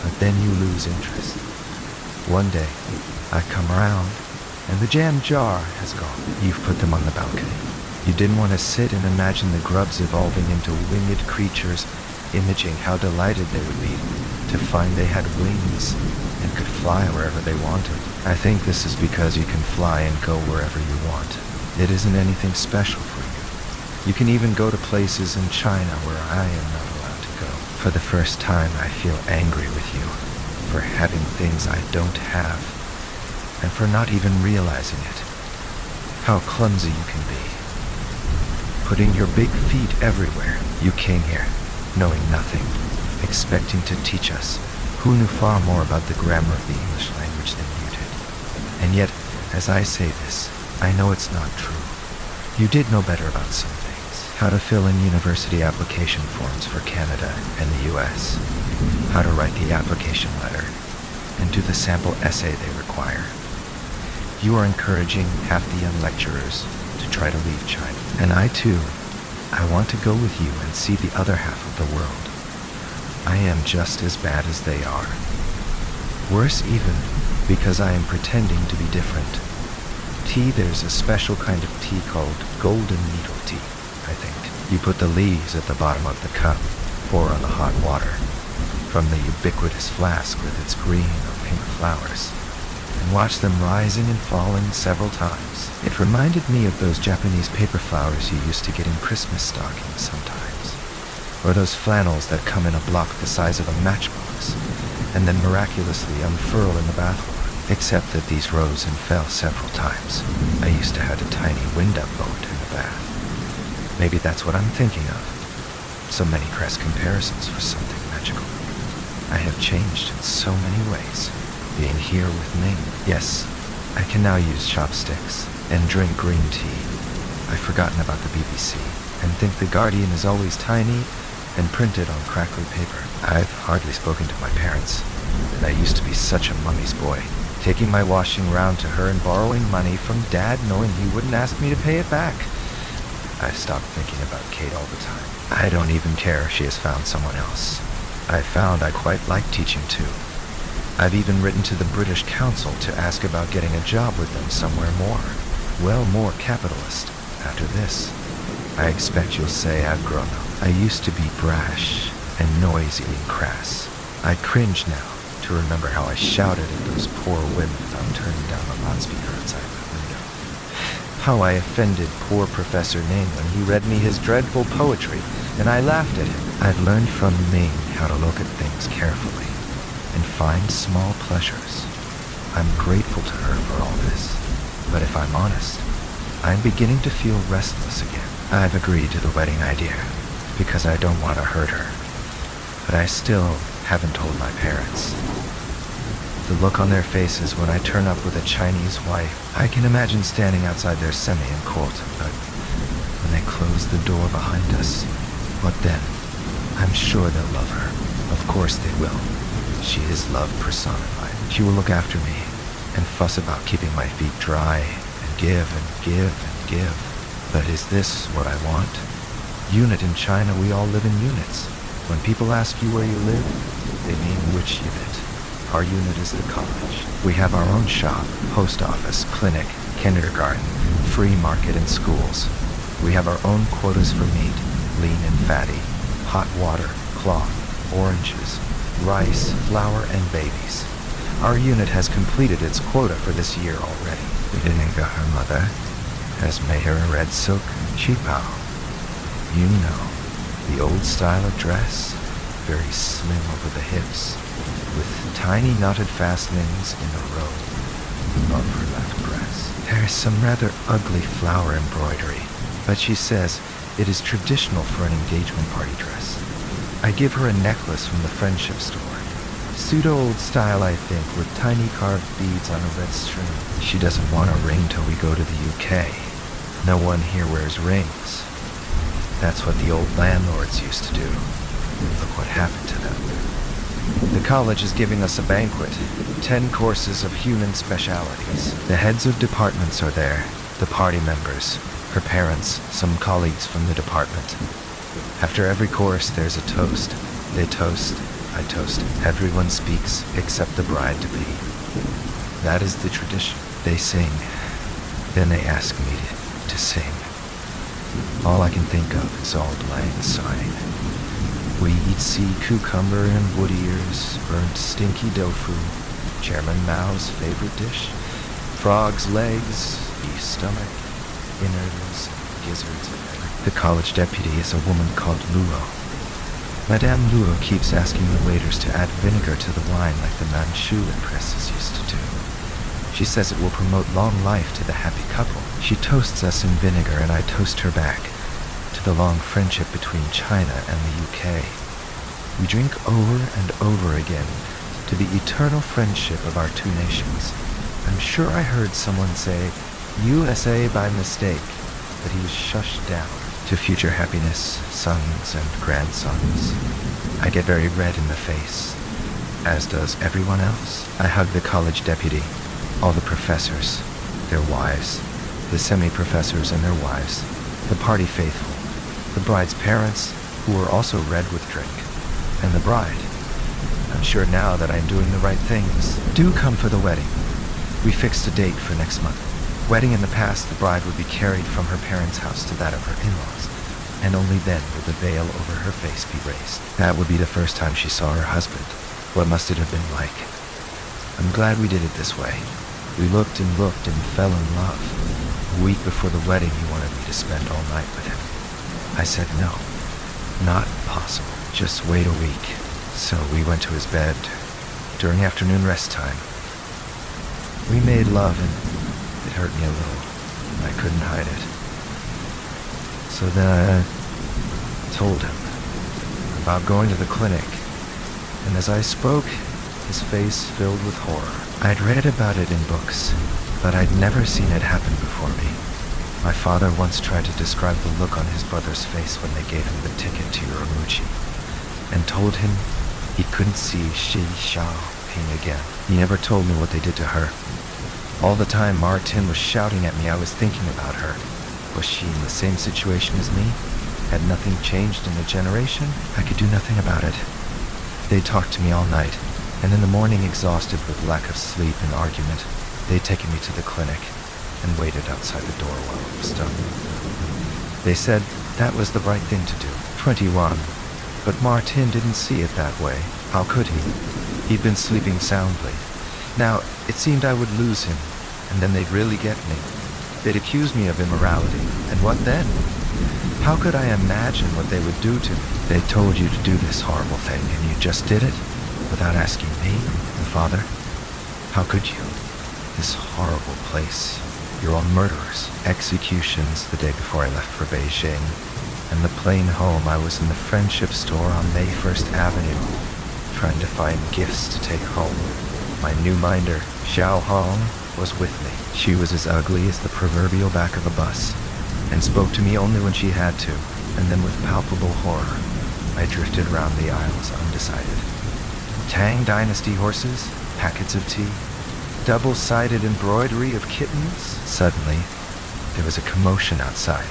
But then you lose interest. One day, I come around, and the jam jar has gone. You've put them on the balcony. You didn't want to sit and imagine the grubs evolving into winged creatures, imaging how delighted they would be to find they had wings and could fly wherever they wanted. I think this is because you can fly and go wherever you want. It isn't anything special for you. You can even go to places in China where I am not allowed to go. For the first time, I feel angry with you for having things I don't have, and for not even realizing it. How clumsy you can be. Putting your big feet everywhere. You came here, knowing nothing, expecting to teach us, who knew far more about the grammar of the English language than you did. And yet, as I say this, I know it's not true. You did know better about some things. How to fill in university application forms for Canada and the US. How to write the application letter, and do the sample essay they require. You are encouraging half the young lecturers to try to leave China. And I too, I want to go with you and see the other half of the world. I am just as bad as they are. Worse even, because I am pretending to be different. Tea, there's a special kind of tea called golden needle tea, I think. You put the leaves at the bottom of the cup, pour on the hot water, from the ubiquitous flask with its green or pink flowers, and watch them rising and falling several times. It reminded me of those Japanese paper flowers you used to get in Christmas stockings sometimes, or those flannels that come in a block the size of a matchbox, and then miraculously unfurl in the bathwater. Except that these rose and fell several times. I used to have a tiny wind-up boat in the bath. Maybe that's what I'm thinking of. So many crass comparisons for something magical. I have changed in so many ways. Being here with Ming. Yes, I can now use chopsticks and drink green tea. I've forgotten about the BBC and think The Guardian is always tiny and printed on crackly paper. I've hardly spoken to my parents, and I used to be such a mummy's boy, taking my washing round to her and borrowing money from Dad knowing he wouldn't ask me to pay it back. I stopped thinking about Kate all the time. I don't even care if she has found someone else. I found I quite like teaching too. I've even written to the British Council to ask about getting a job with them somewhere more capitalist after this. I expect you'll say I've grown up. I used to be brash and noisy and crass. I cringe now to remember how I shouted at those poor women without turning down the loudspeaker outside my window. How I offended poor Professor Ning when he read me his dreadful poetry, and I laughed at him. I've learned from Ming how to look at things carefully and find small pleasures. I'm grateful to her for all this, but if I'm honest, I'm beginning to feel restless again. I've agreed to the wedding idea because I don't want to hurt her, but I still haven't told my parents. The look on their faces when I turn up with a Chinese wife, I can imagine standing outside their semi and court, but when they close the door behind us, what then? I'm sure they'll love her. Of course they will. She is love personified. She will look after me and fuss about keeping my feet dry and give and give and give. But is this what I want? Unit in China, we all live in units. When people ask you where you live, they mean which unit. Our unit is the college. We have our own shop, post office, clinic, kindergarten, free market, and schools. We have our own quotas for meat, lean and fatty, hot water, cloth, oranges, rice, flour, and babies. Our unit has completed its quota for this year already. Vinegar, her mother, has made her a red silk qipao. You know, the old style of dress, very slim over the hips, with tiny knotted fastenings in a row above her left breast. There is some rather ugly flower embroidery, but she says it is traditional for an engagement party dress. I give her a necklace from the friendship store. Pseudo-old style, I think, with tiny carved beads on a red string. She doesn't want a ring till we go to the UK. No one here wears rings. That's what the old landlords used to do. Look what happened to them. The college is giving us a banquet. 10 courses of human specialities. The heads of departments are there. The party members, her parents, some colleagues from the department. After every course, there's a toast. They toast, I toast. Everyone speaks except the bride-to-be. That is the tradition. They sing. Then they ask me to sing. All I can think of is Auld Lang Syne. We eat sea cucumber and wood ears, burnt stinky tofu, Chairman Mao's favorite dish? Frog's legs, beef stomach, innards, gizzards of everything. The college deputy is a woman called Luo. Madame Luo keeps asking the waiters to add vinegar to the wine like the Manchu empresses used to do. She says it will promote long life to the happy couple. She toasts us in vinegar and I toast her back to the long friendship between China and the UK. We drink over and over again to the eternal friendship of our two nations. I'm sure I heard someone say USA by mistake, but he was shushed down to future happiness, sons and grandsons. I get very red in the face, as does everyone else. I hug the college deputy, all the professors, their wives, the semi-professors and their wives, the party faithful, the bride's parents, who were also red with drink, and the bride. I'm sure now that I'm doing the right things. Do come for the wedding. We fixed a date for next month. Wedding in the past, the bride would be carried from her parents' house to that of her in-laws, and only then would the veil over her face be raised. That would be the first time she saw her husband. What must it have been like? I'm glad we did it this way. We looked and fell in love. A week before the wedding, he wanted me to spend all night with him. I said no. Not possible. Just wait a week. So we went to his bed during afternoon rest time. We made love and it hurt me a little. I couldn't hide it. So then I told him about going to the clinic, and as I spoke, his face filled with horror. I'd read about it in books, but I'd never seen it happen before me. My father once tried to describe the look on his brother's face when they gave him the ticket to Uramuchi, and told him he couldn't see Shi Xiaoping again. He never told me what they did to her. All the time Martin was shouting at me, I was thinking about her. Was she in the same situation as me? Had nothing changed in a generation? I could do nothing about it. They talked to me all night, and in the morning, exhausted with lack of sleep and argument, they'd taken me to the clinic and waited outside the door while it was done. They said that was the right thing to do. 21. But Martin didn't see it that way. How could he? He'd been sleeping soundly. Now, it seemed I would lose him, and then they'd really get me. They'd accuse me of immorality, and what then? How could I imagine what they would do to me? They told you to do this horrible thing, and you just did it? Without asking me, the father? How could you? This horrible place. You're all murderers. Executions the day before I left for Beijing. And the plane home, I was in the Friendship store on May 1st Avenue, trying to find gifts to take home. My new minder, Xiao Hong, was with me. She was as ugly as the proverbial back of a bus, and spoke to me only when she had to, and then with palpable horror, I drifted around the aisles undecided. Tang Dynasty horses, packets of tea, double-sided embroidery of kittens. Suddenly, there was a commotion outside,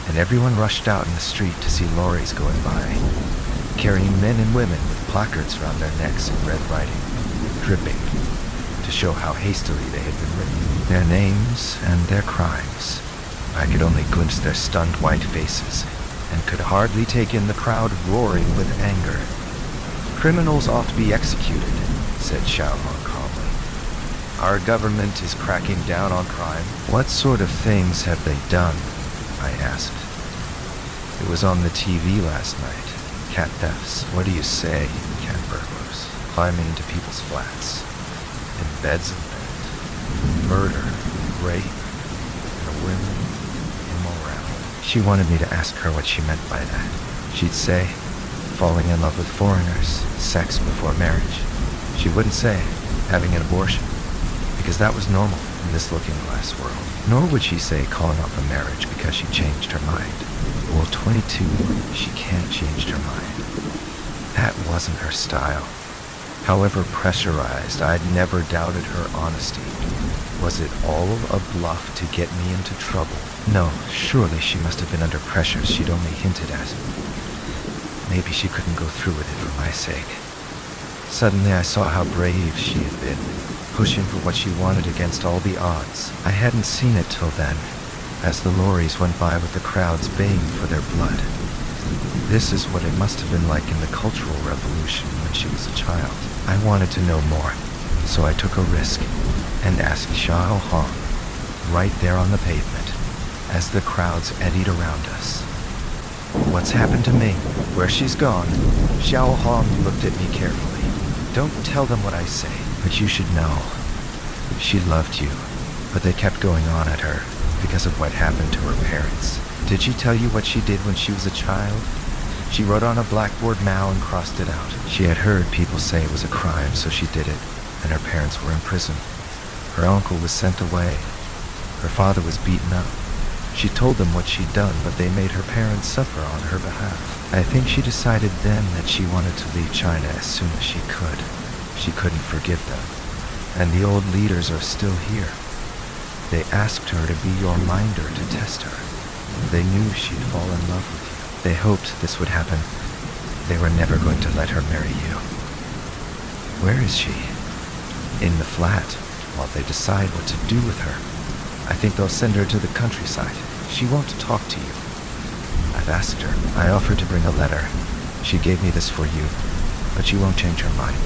and everyone rushed out in the street to see lorries going by, carrying men and women with placards around their necks in red writing, dripping, to show how hastily they had been written. Their names and their crimes. I could only glimpse their stunned white faces, and could hardly take in the crowd roaring with anger. Criminals ought to be executed, said Xiaohong calmly. Our government is cracking down on crime. What sort of things have they done? I asked. It was on the TV last night. Cat thefts. What do you say? Cat burglars. Climbing into people's flats. In beds of bed. Murder. Rape. And women. Immorality. She wanted me to ask her what she meant by that. She'd say, falling in love with foreigners. Sex before marriage. She wouldn't say, having an abortion. Because that was normal in this looking-glass world. Nor would she say calling off a marriage because she changed her mind. Well, 22, she can't change her mind. That wasn't her style. However pressurized, I'd never doubted her honesty. Was it all a bluff to get me into trouble? No, surely she must have been under pressures she'd only hinted at. Maybe she couldn't go through with it for my sake. Suddenly I saw how brave she had been, pushing for what she wanted against all the odds. I hadn't seen it till then, as the lorries went by with the crowds baying for their blood. This is what it must have been like in the Cultural Revolution when she was a child. I wanted to know more. So I took a risk and asked Xiao Hong right there on the pavement as the crowds eddied around us. What's happened to me? Where she's gone? Xiao Hong looked at me carefully. Don't tell them what I say, but you should know. She loved you, but they kept going on at her because of what happened to her parents. Did she tell you what she did when she was a child? She wrote on a blackboard Mao and crossed it out. She had heard people say it was a crime, so she did it, and her parents were in prison. Her uncle was sent away. Her father was beaten up. She told them what she'd done, but they made her parents suffer on her behalf. I think she decided then that she wanted to leave China as soon as she could. She couldn't forgive them. And the old leaders are still here. They asked her to be your minder to test her. They knew she'd fall in love with you. They hoped this would happen. They were never going to let her marry you. Where is she? In the flat, while they decide what to do with her. I think they'll send her to the countryside. She won't talk to you. I've asked her. I offered to bring a letter. She gave me this for you, but she won't change her mind.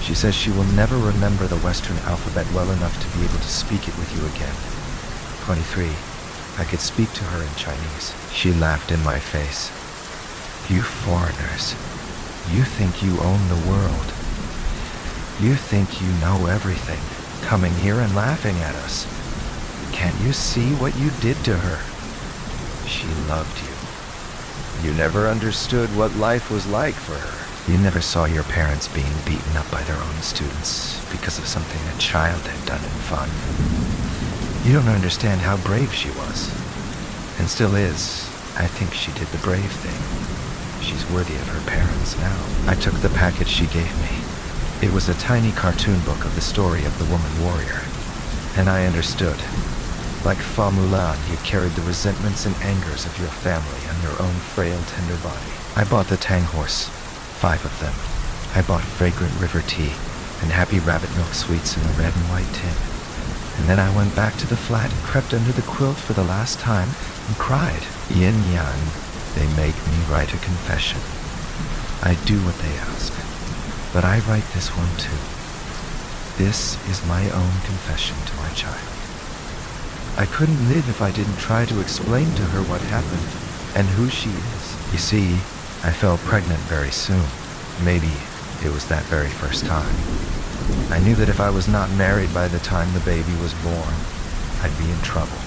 She says she will never remember the Western alphabet well enough to be able to speak it with you again. 23. I could speak to her in Chinese. She laughed in my face. You foreigners, you think you own the world. You think you know everything, coming here and laughing at us. Can't you see what you did to her? She loved you. You never understood what life was like for her. You never saw your parents being beaten up by their own students because of something a child had done in fun. You don't understand how brave she was, and still is. I think she did the brave thing. She's worthy of her parents now. I took the package she gave me. It was a tiny cartoon book of the story of the woman warrior, and I understood. Like Fa Mulan, you carried the resentments and angers of your family on your own frail, tender body. I bought the Tang horse, 5 of them. I bought fragrant river tea and happy rabbit milk sweets in a red and white tin. And then I went back to the flat and crept under the quilt for the last time and cried. Yin yang, they make me write a confession. I do what they ask, but I write this one too. This is my own confession to my child. I couldn't live if I didn't try to explain to her what happened and who she is. You see, I fell pregnant very soon. Maybe it was that very first time. I knew that if I was not married by the time the baby was born, I'd be in trouble.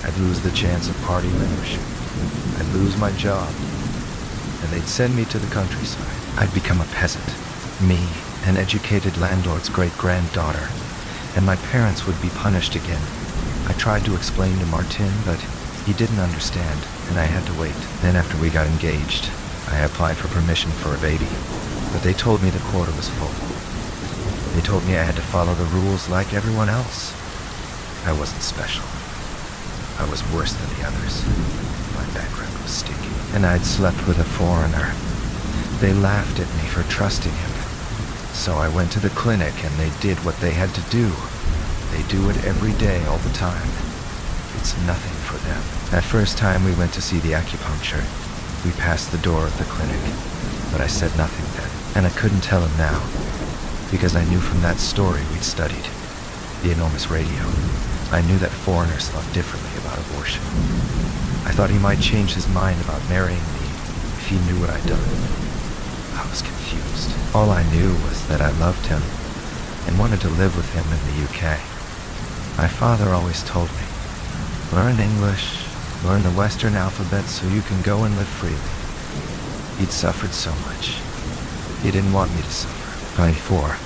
I'd lose the chance of party membership. I'd lose my job. And they'd send me to the countryside. I'd become a peasant. Me, an educated landlord's great-granddaughter. And my parents would be punished again. I tried to explain to Martin, but he didn't understand, and I had to wait. Then after we got engaged, I applied for permission for a baby. But they told me the quota was full. They told me I had to follow the rules like everyone else. I wasn't special. I was worse than the others. My background was stinky. And I'd slept with a foreigner. They laughed at me for trusting him. So I went to the clinic and they did what they had to do. They do it every day, all the time. It's nothing for them. That first time we went to see the acupuncture, we passed the door of the clinic. But I said nothing then. And I couldn't tell him now, because I knew from that story we'd studied, the enormous radio. I knew that foreigners thought differently about abortion. I thought he might change his mind about marrying me if he knew what I'd done. I was confused. All I knew was that I loved him and wanted to live with him in the UK. My father always told me, learn English, learn the Western alphabet so you can go and live freely. He'd suffered so much. He didn't want me to suffer. 24.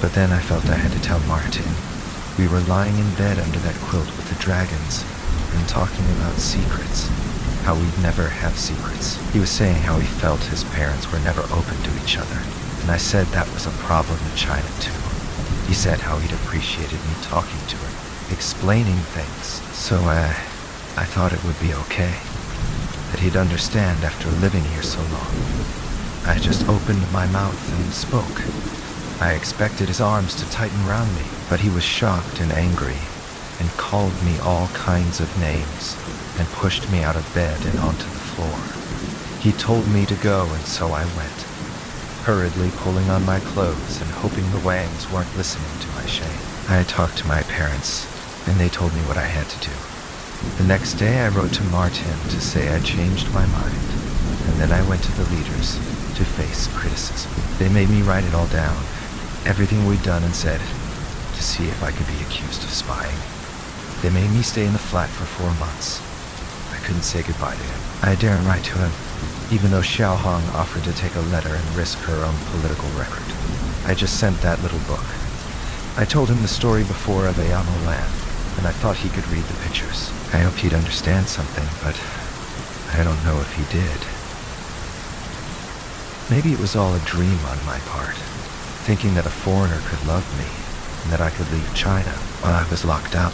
But then I felt I had to tell Martin. We were lying in bed under that quilt with the dragons and talking about secrets. How we'd never have secrets. He was saying how he felt his parents were never open to each other. And I said that was a problem in China too. He said how he'd appreciated me talking to him, explaining things. So I thought it would be okay. That he'd understand after living here so long. I just opened my mouth and spoke. I expected his arms to tighten round me, but he was shocked and angry, and called me all kinds of names, and pushed me out of bed and onto the floor. He told me to go, and so I went. hurriedly pulling on my clothes and hoping the Wangs weren't listening to my shame. I talked to my parents, and they told me what I had to do. The next day I wrote to Martin to say I changed my mind, and then I went to the leaders to face criticism. They made me write it all down, everything we'd done and said, to see if I could be accused of spying. They made me stay in the flat for 4 months. I couldn't say goodbye to him. I daren't write to him, even though Xiao Hong offered to take a letter and risk her own political record. I just sent that little book. I told him the story before of Ayamo Land, and I thought he could read the pictures. I hoped he'd understand something, but I don't know if he did. Maybe it was all a dream on my part, thinking that a foreigner could love me, and that I could leave China while I was locked up.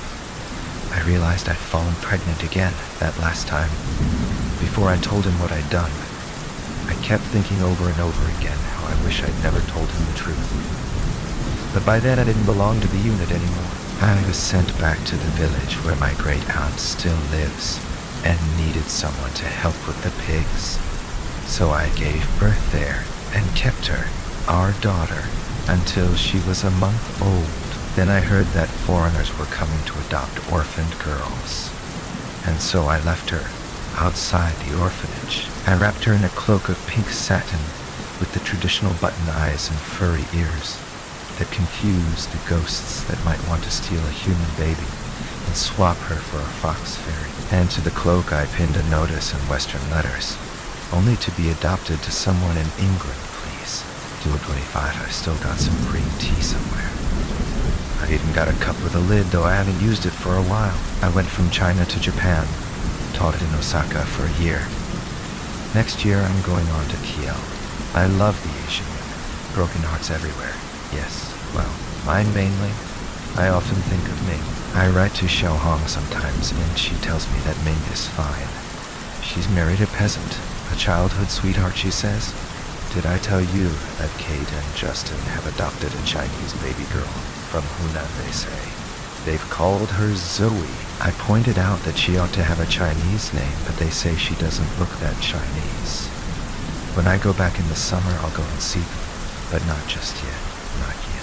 I realized I'd fallen pregnant again that last time. Before I told him what I'd done, I kept thinking over and over again how I wish I'd never told him the truth. But by then I didn't belong to the unit anymore. I was sent back to the village where my great aunt still lives and needed someone to help with the pigs. So I gave birth there and kept her, our daughter, until she was a month old. Then I heard that foreigners were coming to adopt orphaned girls. And so I left her outside the orphanage. I wrapped her in a cloak of pink satin with the traditional button eyes and furry ears that confuse the ghosts that might want to steal a human baby and swap her for a fox fairy. And to the cloak I pinned a notice in Western letters, only to be adopted to someone in England, please. Dual 25, I've still got some green tea somewhere. I've even got a cup with a lid, though I haven't used it for a while. I went from China to Japan, taught in Osaka for a year. Next year I'm going on to Kiel. I love the Asian women. Broken hearts everywhere. Yes, well, mine mainly. I often think of Ming. I write to Xiao Hong sometimes, and she tells me that Ming is fine. She's married a peasant, a childhood sweetheart, she says. Did I tell you that Kate and Justin have adopted a Chinese baby girl from Hunan, they say? They've called her Zoe. I pointed out that she ought to have a Chinese name, but they say she doesn't look that Chinese. When I go back in the summer, I'll go and see them, but not just yet. Not yet.